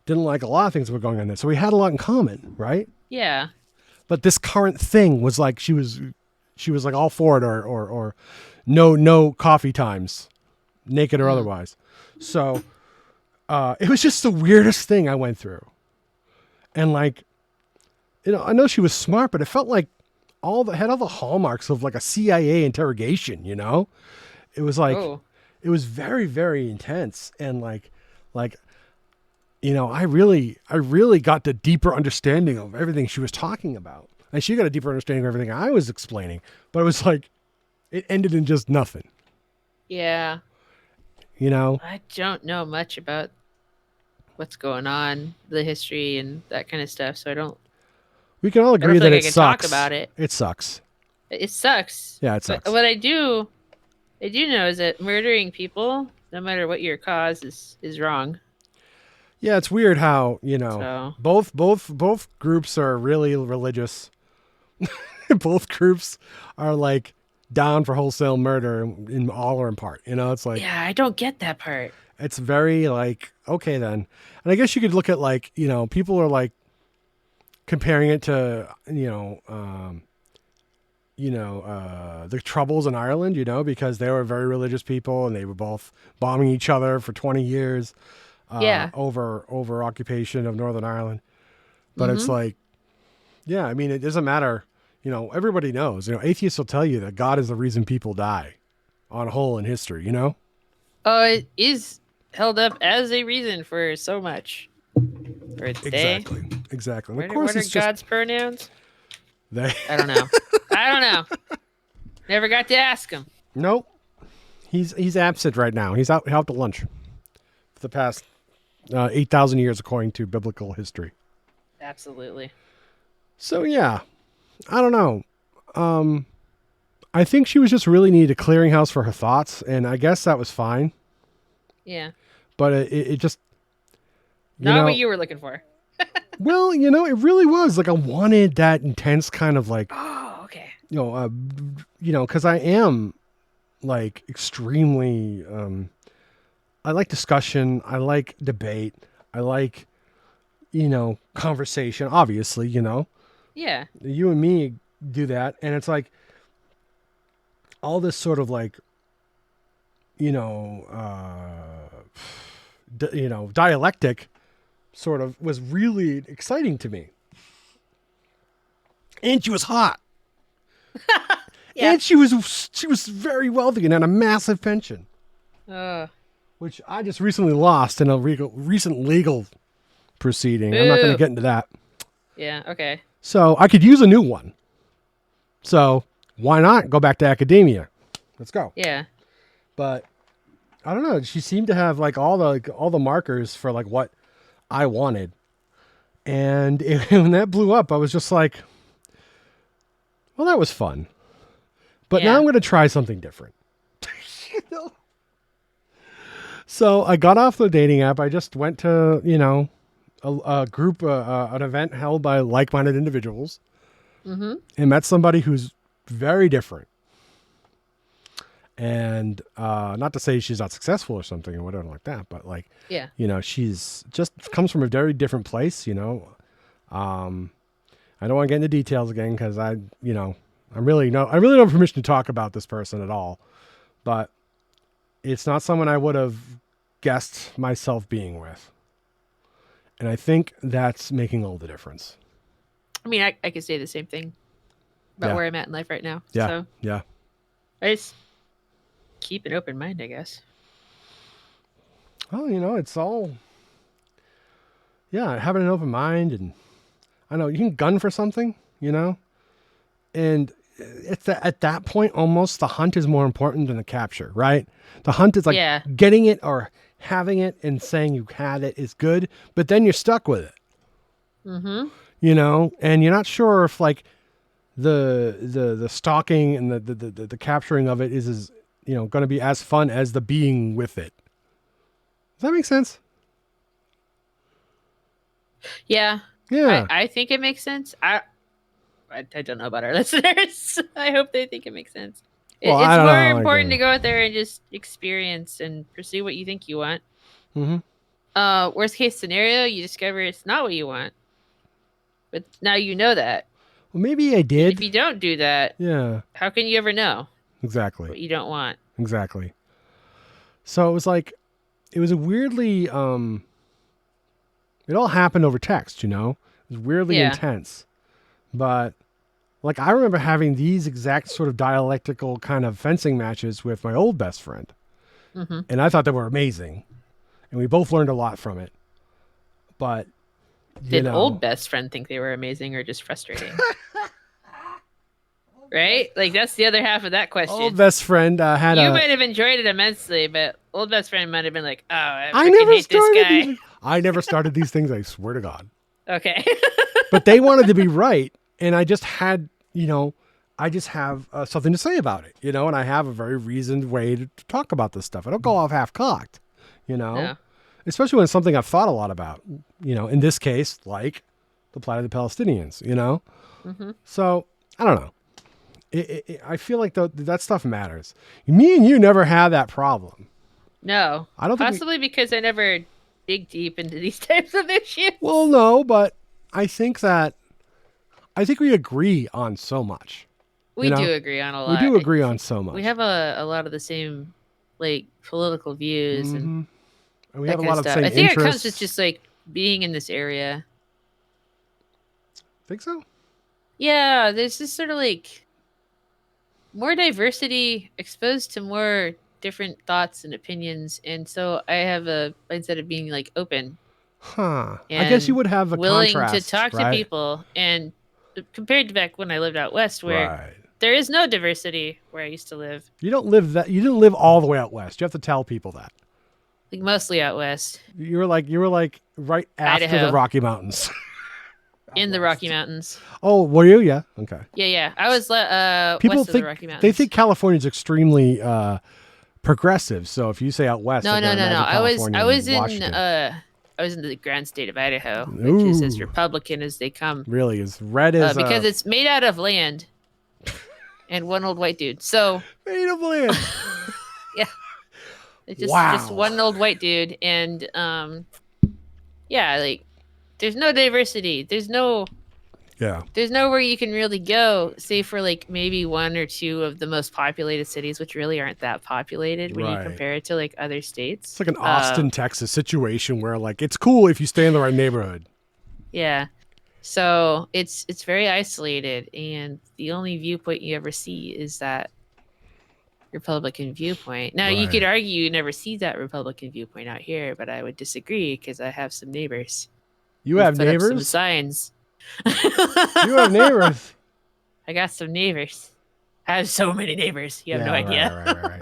didn't like a lot of things that were going on there. So we had a lot in common, right? Yeah. But this current thing was she was all for it or no coffee times, naked or otherwise. So it was just the weirdest thing I went through. And I know she was smart, but it felt had all the hallmarks of a CIA interrogation, It was it was very, very intense. And I really got the deeper understanding of everything she was talking about. And she got a deeper understanding of everything I was explaining. But it was it ended in just nothing. Yeah. I don't know much about what's going on, the history and that kind of stuff. So I don't. We can all agree that it sucks. Talk about it. It sucks. It sucks. Yeah, it sucks. But what I do know is that murdering people, no matter what your cause, is wrong. Yeah, it's weird how, So. both groups are really religious. Both groups are down for wholesale murder in all or in part. It's yeah, I don't get that part. It's very okay then. And I guess you could look at people are comparing it to the Troubles in Ireland, because they were very religious people and they were both bombing each other for 20 years over occupation of Northern Ireland. But it's yeah, I mean, it doesn't matter. Everybody knows, atheists will tell you that God is the reason people die on a whole in history, It is held up as a reason for so much. For its day. Exactly. What are God's pronouns? They. I don't know. Never got to ask him. Nope. He's absent right now. He's out to lunch for the past 8,000 years, according to biblical history. Absolutely. So yeah, I don't know. I think she was just really needed a clearinghouse for her thoughts, and I guess that was fine. Yeah. But it just not what you were looking for. Well, it really was I wanted that intense kind of oh, okay. because I am like extremely. I like discussion. I like debate. I like, conversation. Obviously, Yeah. you and me do that, and it's like all this sort of like, dialectic sort of was really exciting to me. And she was hot. Yeah. And she was very wealthy and had a massive pension, which I just recently lost in a recent legal proceeding. I'm not going to Boo. get into that. Yeah. Okay. So I could use a new one. So why not go back to academia? Let's go. Yeah. But I don't know. She seemed to have like all the markers for like what I wanted, and when that blew up, I was just like, well, that was fun. But now I'm going to try something different. So I got off the dating app. I just went to, a group, an event held by like-minded individuals, and met somebody who's very different. And not to say she's not successful or something or whatever like that, but like, she's just comes from a very different place, I don't want to get into details again because I really don't have permission to talk about this person at all, but it's not someone I would have guessed myself being with. And I think that's making all the difference. I mean, I could say the same thing about where I'm at in life right now. Yeah. So Yeah. I just keep an open mind, I guess. Well, it's all, having an open mind, and I know you can gun for something, and it's at that point, almost the hunt is more important than the capture, right? The hunt is like getting it or having it and saying you had it is good, but then you're stuck with it. And you're not sure if like the stalking and the capturing of it is as, going to be as fun as the being with it. Does that make sense? Yeah. Yeah. I think it makes sense. I don't know about our listeners. I hope they think it makes sense. Well, it's I don't more know, important to go out there and just experience and pursue what you think you want. Worst case scenario, you discover it's not what you want. But now you know that. Well, maybe I did. And if you don't do that, how can you ever know? Exactly. What you don't want. Exactly. So it was like, it was a weirdly, it all happened over text, It was weirdly intense. But like, I remember having these exact sort of dialectical kind of fencing matches with my old best friend. And I thought they were amazing. And we both learned a lot from it. But, Did old best friend think they were amazing or just frustrating? Right? Like, that's the other half of that question. Old best friend had You might have enjoyed it immensely, but old best friend might have been like, oh, I never hate this guy. I never started these things, I swear to God. Okay. But they wanted to be right, and I just had, I just have something to say about it, and I have a very reasoned way to talk about this stuff. I don't go off half-cocked, No. Especially when it's something I've thought a lot about, in this case, like the plight of the Palestinians, So, I don't know. I feel like that stuff matters. Me and you never had that problem. No. I don't think Possibly because I never dig deep into these types of issues. Well, no, but I think we agree on so much. We do agree on a lot. We do agree on so much. We have a lot of the same like political views and we have a lot of the same I think interests. it comes with just like being in this area. Think so? Yeah, there's this sort of like more diversity, exposed to more different thoughts and opinions, and so I have a mindset of being like open. I guess you would have a willing contrast, to talk to people, and compared to back when I lived out west, where there is no diversity where I used to live. You don't live that. You didn't live all the way out west. You have to tell people that. Like mostly out west. You were like right after Idaho. the Rocky Mountains. In the Rocky Mountains. Oh, were you? Yeah. Okay. Yeah. I was people west think, of the Rocky Mountains. They think California's extremely progressive. So if you say out west, no. I was in the grand state of Idaho, which is as Republican as they come. Really, as red as because it's made out of land. and one old white dude. So Native land. yeah, it's just Wow. one old white dude, and yeah, like there's no diversity. There's nowhere you can really go, save for like maybe one or two of the most populated cities, which really aren't that populated when you compare it to like other states. It's like an Austin, Texas situation where like it's cool if you stay in the right neighborhood. Yeah. So it's very isolated, and the only viewpoint you ever see is that Republican viewpoint. Now you could argue you never see that Republican viewpoint out here, but I would disagree because I have some neighbors. You have put neighbors? Up some signs. You have neighbors. I got some neighbors. I have so many neighbors. You have no idea. Right.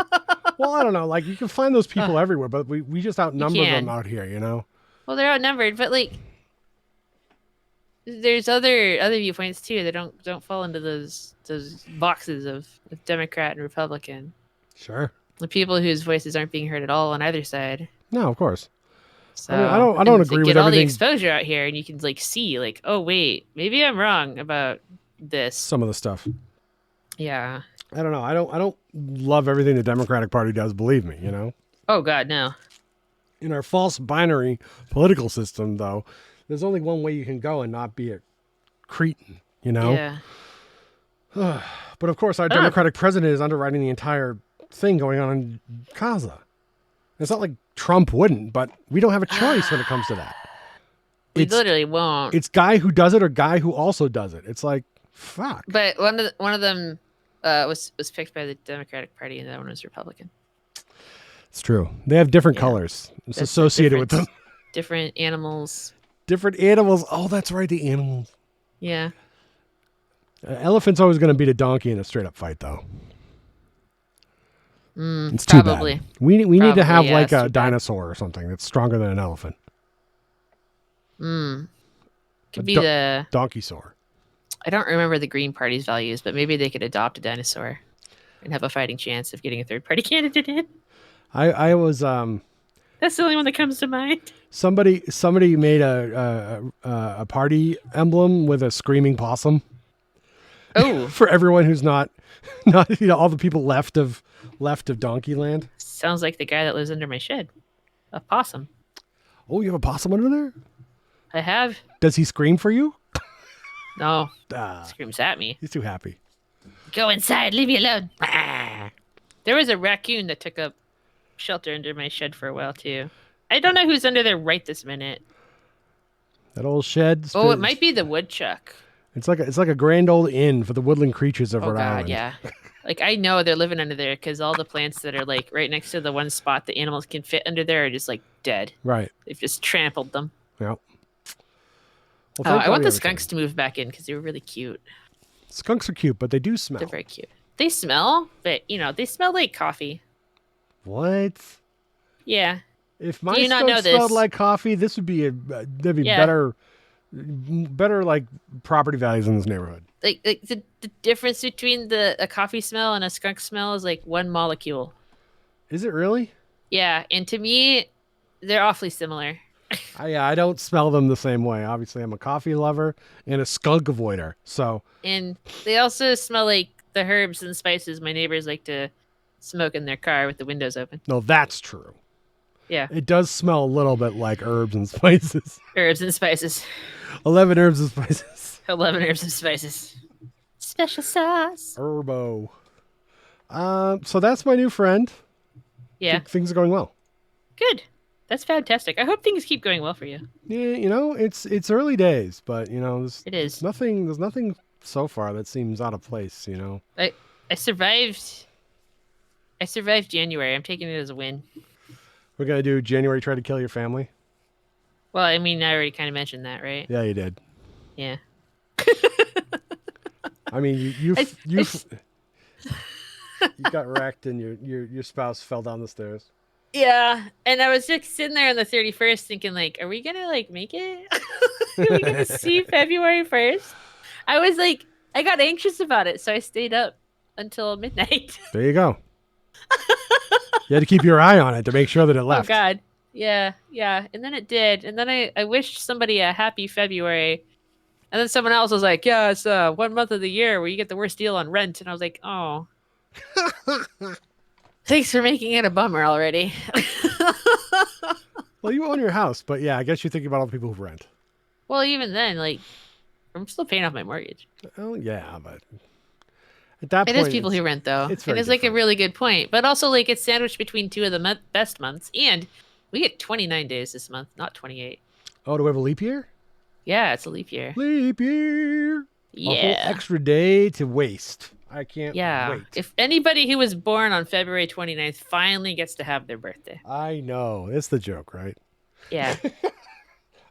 Well, I don't know. Like you can find those people everywhere, but we just outnumber them out here, you know? Well, they're outnumbered, but like there's other viewpoints too that don't fall into those boxes of Democrat and Republican. Sure. The people whose voices aren't being heard at all on either side. No, of course. So I don't agree with get all the everything. exposure out here, and you can like see like, oh wait, maybe I'm wrong about this. Some of the stuff. Yeah. I don't know. I don't love everything the Democratic Party does. Believe me, you know. Oh God, no. In our false binary political system, though, there's only one way you can go and not be a cretin, you know? Yeah. But of course, our Democratic president is underwriting the entire thing going on in Gaza. It's not like Trump wouldn't, but we don't have a choice when it comes to that. We literally won't. It's guy who does it or guy who also does it. It's like, fuck. But one of them was picked by the Democratic Party, and that one was Republican. It's true. They have different colors. It's associated with them. Different animals. Different animals. Oh, that's right. The animals. Yeah. Elephant's always going to beat a donkey in a straight up fight, though. It's too probably. bad. We need to have like a bad. dinosaur or something that's stronger than an elephant. Could be the donkey-saur. I don't remember the Green Party's values, but maybe they could adopt a dinosaur and have a fighting chance of getting a third party candidate in. I was That's the only one that comes to mind. somebody made a party emblem with a screaming possum. Oh. For everyone who's not all the people left of Donkeyland. Sounds like the guy that lives under my shed. A possum. Oh, you have a possum under there? I have. Does he scream for you? No. Screams at me. He's too happy. Go inside. Leave me alone. There was a raccoon that took up shelter under my shed for a while, too. I don't know who's under there right this minute. That old shed. Oh, it might be the woodchuck. It's like a grand old inn for the woodland creatures of Rhode Island. Yeah. Like, I know they're living under there because all the plants that are, like, right next to the one spot the animals can fit under there are just, like, dead. Right. They've just trampled them. Yep. Well, I want the skunks to move back in because they were really cute. Skunks are cute, but they do smell. They're very cute. They smell, but, they smell like coffee. What? Yeah. If my skunk smelled like coffee, this would be better like property values in this neighborhood. Like the difference between a coffee smell and a skunk smell is like one molecule. Is it really? Yeah, and to me, they're awfully similar. I don't smell them the same way. Obviously, I'm a coffee lover and a skunk avoider. So. And they also smell like the herbs and spices my neighbors like to smoke in their car with the windows open. No, that's true. Yeah. It does smell a little bit like herbs and spices. Herbs and spices. 11 herbs and spices. 11 herbs and spices. Special sauce. Herbo. So that's my new friend. Yeah. Things are going well. Good. That's fantastic. I hope things keep going well for you. Yeah, it's early days, but there's there's nothing so far that seems out of place, I survived January. I'm taking it as a win. We're going to do January try to kill your family? Well, I mean, I already kind of mentioned that, right? Yeah, you did. Yeah. I mean, you got wrecked and your spouse fell down the stairs. Yeah, and I was just sitting there on the 31st thinking, like, are we going to, like, make it? Are we going to see February 1st? I was like, I got anxious about it, so I stayed up until midnight. There you go. You had to keep your eye on it to make sure that it left. Oh, God. Yeah. And then it did. And then I wished somebody a happy February And then someone else was like, yeah, it's 1 month of the year where you get the worst deal on rent. And I was like, oh. Thanks for making it a bummer already. Well, you own your house, but yeah, I guess you're thinking about all the people who rent. Well, even then, like, I'm still paying off my mortgage. Oh, yeah, but at that It point... is people who rent, though. It's and it's like a really good point. But also, like, it's sandwiched between two of the best months. And we get 29 days this month, not 28. Oh, do we have a leap year? Yeah, it's a leap year. Leap year! Yeah. A whole extra day to waste. I can't wait. If anybody who was born on February 29th finally gets to have their birthday. I know. It's the joke, right? Yeah.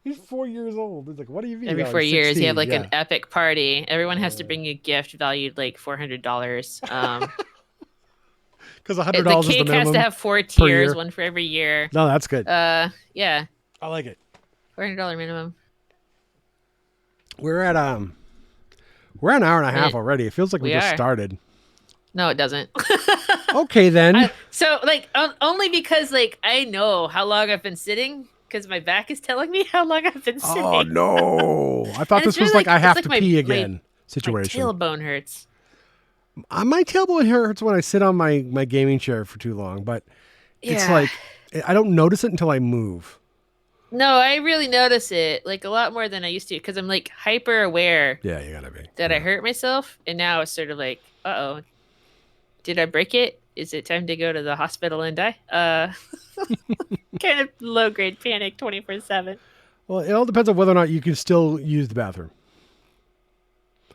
He's 4 years old. It's like, what do you mean? Every 4 years, you have like an epic party. Everyone has to bring you a gift valued like $400. Because $100 is the minimum. The cake has to have 4 tiers, one for every year. No, that's good. Yeah. I like it. $400 minimum. We're at we're an hour and a half already. It feels like we just started. No, it doesn't. Okay, then. So, like, only because, like, I know how long I've been sitting because my back is telling me how long I've been sitting. Oh, no. I thought this was like I have to pee again situation. My tailbone hurts. My tailbone hurts when I sit on my gaming chair for too long, but it's like I don't notice it until I move. No, I really notice it like a lot more than I used to because I'm like hyper aware. Yeah, you gotta be. That I hurt myself, and now it's sort of like, uh-oh, did I break it? Is it time to go to the hospital and die? Kind of low grade panic 24/7. Well, it all depends on whether or not you can still use the bathroom.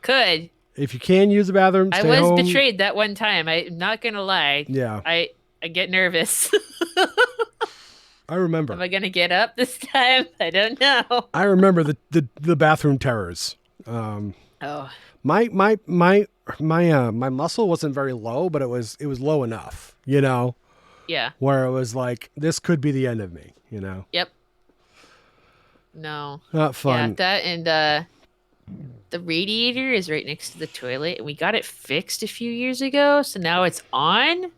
Could. If you can use the bathroom, stay home. Betrayed that one time. I'm not gonna lie. Yeah. I get nervous. I remember. Am I gonna get up this time? I don't know. I remember the bathroom terrors. My muscle wasn't very low, but it was low enough, you know. Yeah. Where it was like, this could be the end of me, you know. Yep. No. Not fun. Yeah, that and the radiator is right next to the toilet, and we got it fixed a few years ago, so now it's on.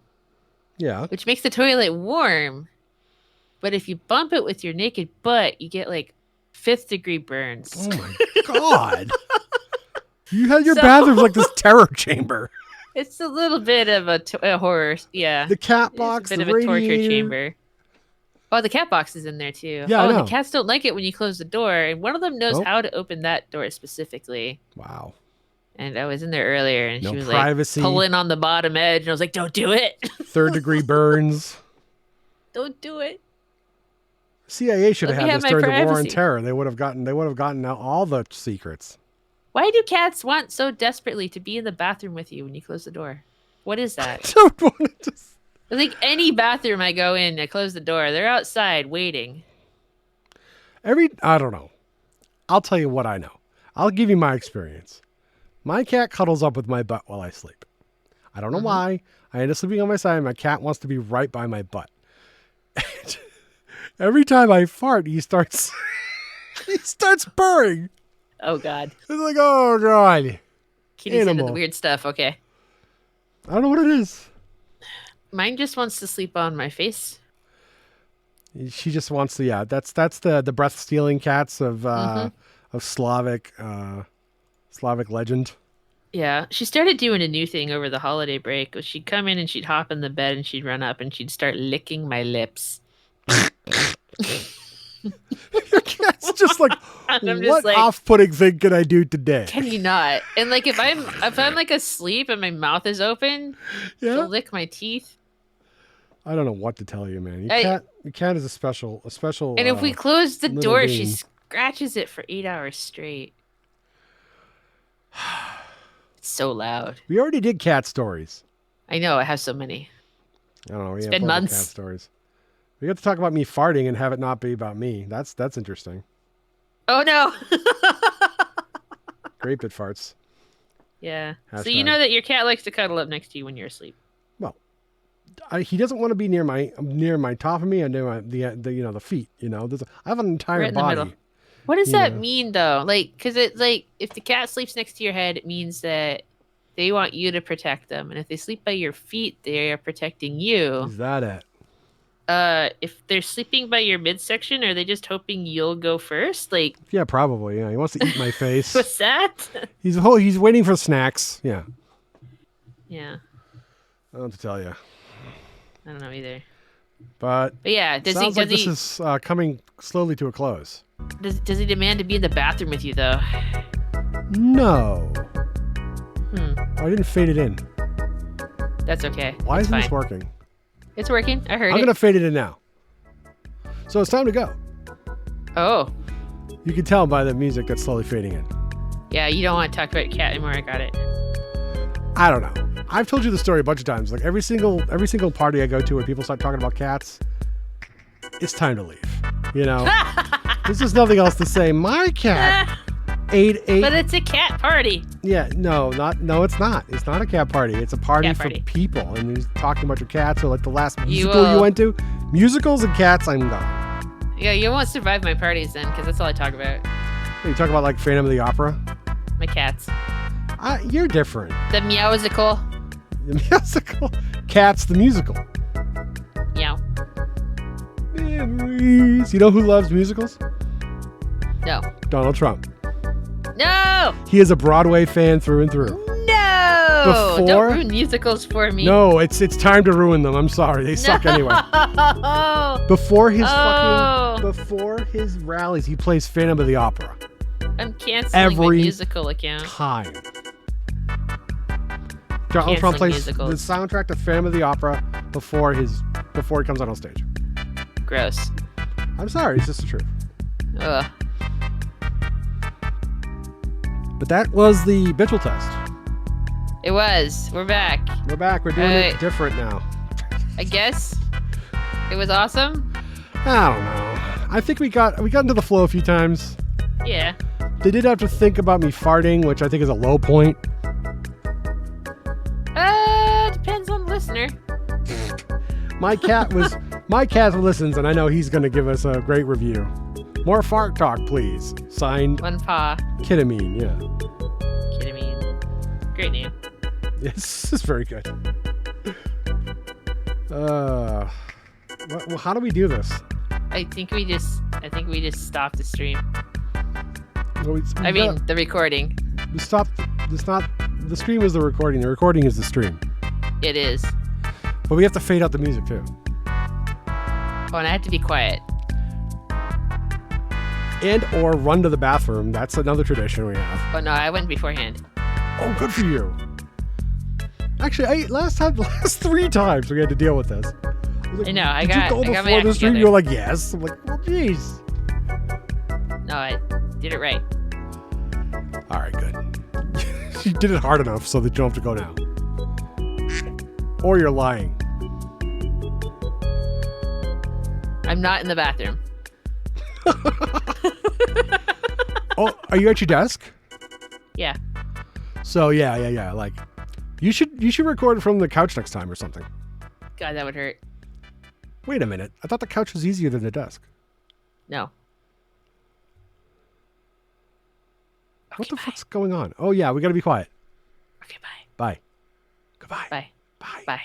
Yeah. Which makes the toilet warm. But if you bump it with your naked butt, you get like 5th degree burns. Oh my God. You had your bathroom like this terror chamber. It's a little bit of a horror. Yeah. The cat box, it's a bit of a torture chamber. Oh, the cat box is in there too. Yeah, and the cats don't like it when you close the door. And one of them knows how to open that door specifically. Wow. And I was in there earlier, and she was privacy. Like pulling on the bottom edge. And I was like, don't do it. 3rd degree burns. Don't do it. CIA should have had this during the War on Terror. They would have gotten out all the secrets. Why do cats want so desperately to be in the bathroom with you when you close the door? What is that? I don't want to just... I think any bathroom I go in, I close the door. They're outside waiting. I don't know. I'll tell you what I know. I'll give you my experience. My cat cuddles up with my butt while I sleep. I don't know why. I end up sleeping on my side, and my cat wants to be right by my butt. Every time I fart, he starts purring. Oh, God. It's like, oh, God. Kitty's into the weird stuff. Okay. I don't know what it is. Mine just wants to sleep on my face. She just wants to, yeah. That's the breath-stealing cats of Slavic legend. Yeah. She started doing a new thing over the holiday break. She'd come in and she'd hop in the bed and she'd run up and she'd start licking my lips. Your cat's just like, what off-putting thing can I do today? Can you not? And like if I'm like asleep and my mouth is open, she'll lick my teeth. I don't know what to tell you, man. Your cat is a special. And if we close the door, she scratches it for 8 hours straight. It's so loud. We already did cat stories. I know. I have so many. I don't know. It's been months. Cat stories. We got to talk about me farting and have it not be about me. That's interesting. Oh no! Great bit farts. Yeah. So you know that your cat likes to cuddle up next to you when you're asleep. Well, he doesn't want to be near my top of me and near the feet. You know, I have an entire body. What does that mean though? Like, because it's like if the cat sleeps next to your head, it means that they want you to protect them, and if they sleep by your feet, they are protecting you. Is that it? if they're sleeping by your midsection, are they just hoping you'll go first? Like, Yeah, probably. Yeah, he wants to eat my face. what's that? He's waiting for snacks. Yeah. Yeah, I don't know what to tell you. I don't know either. But yeah, sounds like this is coming slowly to a close. Does he demand to be in the bathroom with you though? No. I didn't fade it in. That's okay. Why It's isn't this fine. working? It's working. I heard I'm it. gonna fade it in now. So it's time to go. Oh, You can tell by the music that's slowly fading in. yeah. You don't want to talk about cat anymore. I got it. I don't know. I've told you the story a bunch of times. Like every single party I go to where people start talking about cats, it's time to leave. You know, there's just nothing else to say. My cat ate. But it's a cat party. Yeah, no, it's not. It's not a cat party. It's a party Cat for party. people. And you're talking about your cats. So like the last You musical you will- went to, musicals and cats, I'm gone. Yeah, you won't survive my parties then, because that's all I talk about. You talk about like Phantom of the Opera. My cats. You're different. The meowsicle. The musical, Cats the musical. Meow. Memories. You know who loves musicals? No. Donald Trump. No! He is a Broadway fan through and through. No! Before- Don't ruin musicals for me. No, it's time to ruin them. I'm sorry, they suck anyway. No! Before his Oh. before his rallies, he plays Phantom of the Opera. I'm canceling Every my musical account. Time. Donald Trump Canceling plays musicals. the soundtrack to Phantom of the Opera before he comes out on stage. Gross. I'm sorry, it's just the truth. Ugh. But that was the BITCHELL test. It was. We're back. We're back. We're doing it different now. I guess. It was awesome. I don't know. I think we got into the flow a few times. Yeah. They did have to think about me farting, which I think is a low point. Depends on the listener. My cat listens, and I know he's going to give us a great review. More fart talk, please. Signed, One paw. Kitamine. Yeah. Ketamine. Great name. This is very good. Well, how do we do this? I think we just stopped the stream. Well, The recording. we stopped. It's not the stream is the recording. The recording is the stream. It is. But we have to fade out the music too. Oh, and I have to be quiet. And or run to the bathroom. That's another tradition we have. Oh no, I went beforehand. Oh, good for you. Actually, last 3 times we had to deal with this. I know, I Did got- you go I got my before act the stream? together. You're like, yes. I'm like, well, jeez. No, I did it right. All right, good. You did it hard enough so that you don't have to go now. Or you're lying. I'm not in the bathroom. Oh, are you at your desk? Yeah. So yeah. Like, you should record from the couch next time or something. God, that would hurt. Wait a minute. I thought the couch was easier than the desk. No. What the fuck's going on? Oh yeah, we gotta be quiet. Okay, bye. Bye. Goodbye. Bye. Bye. Bye.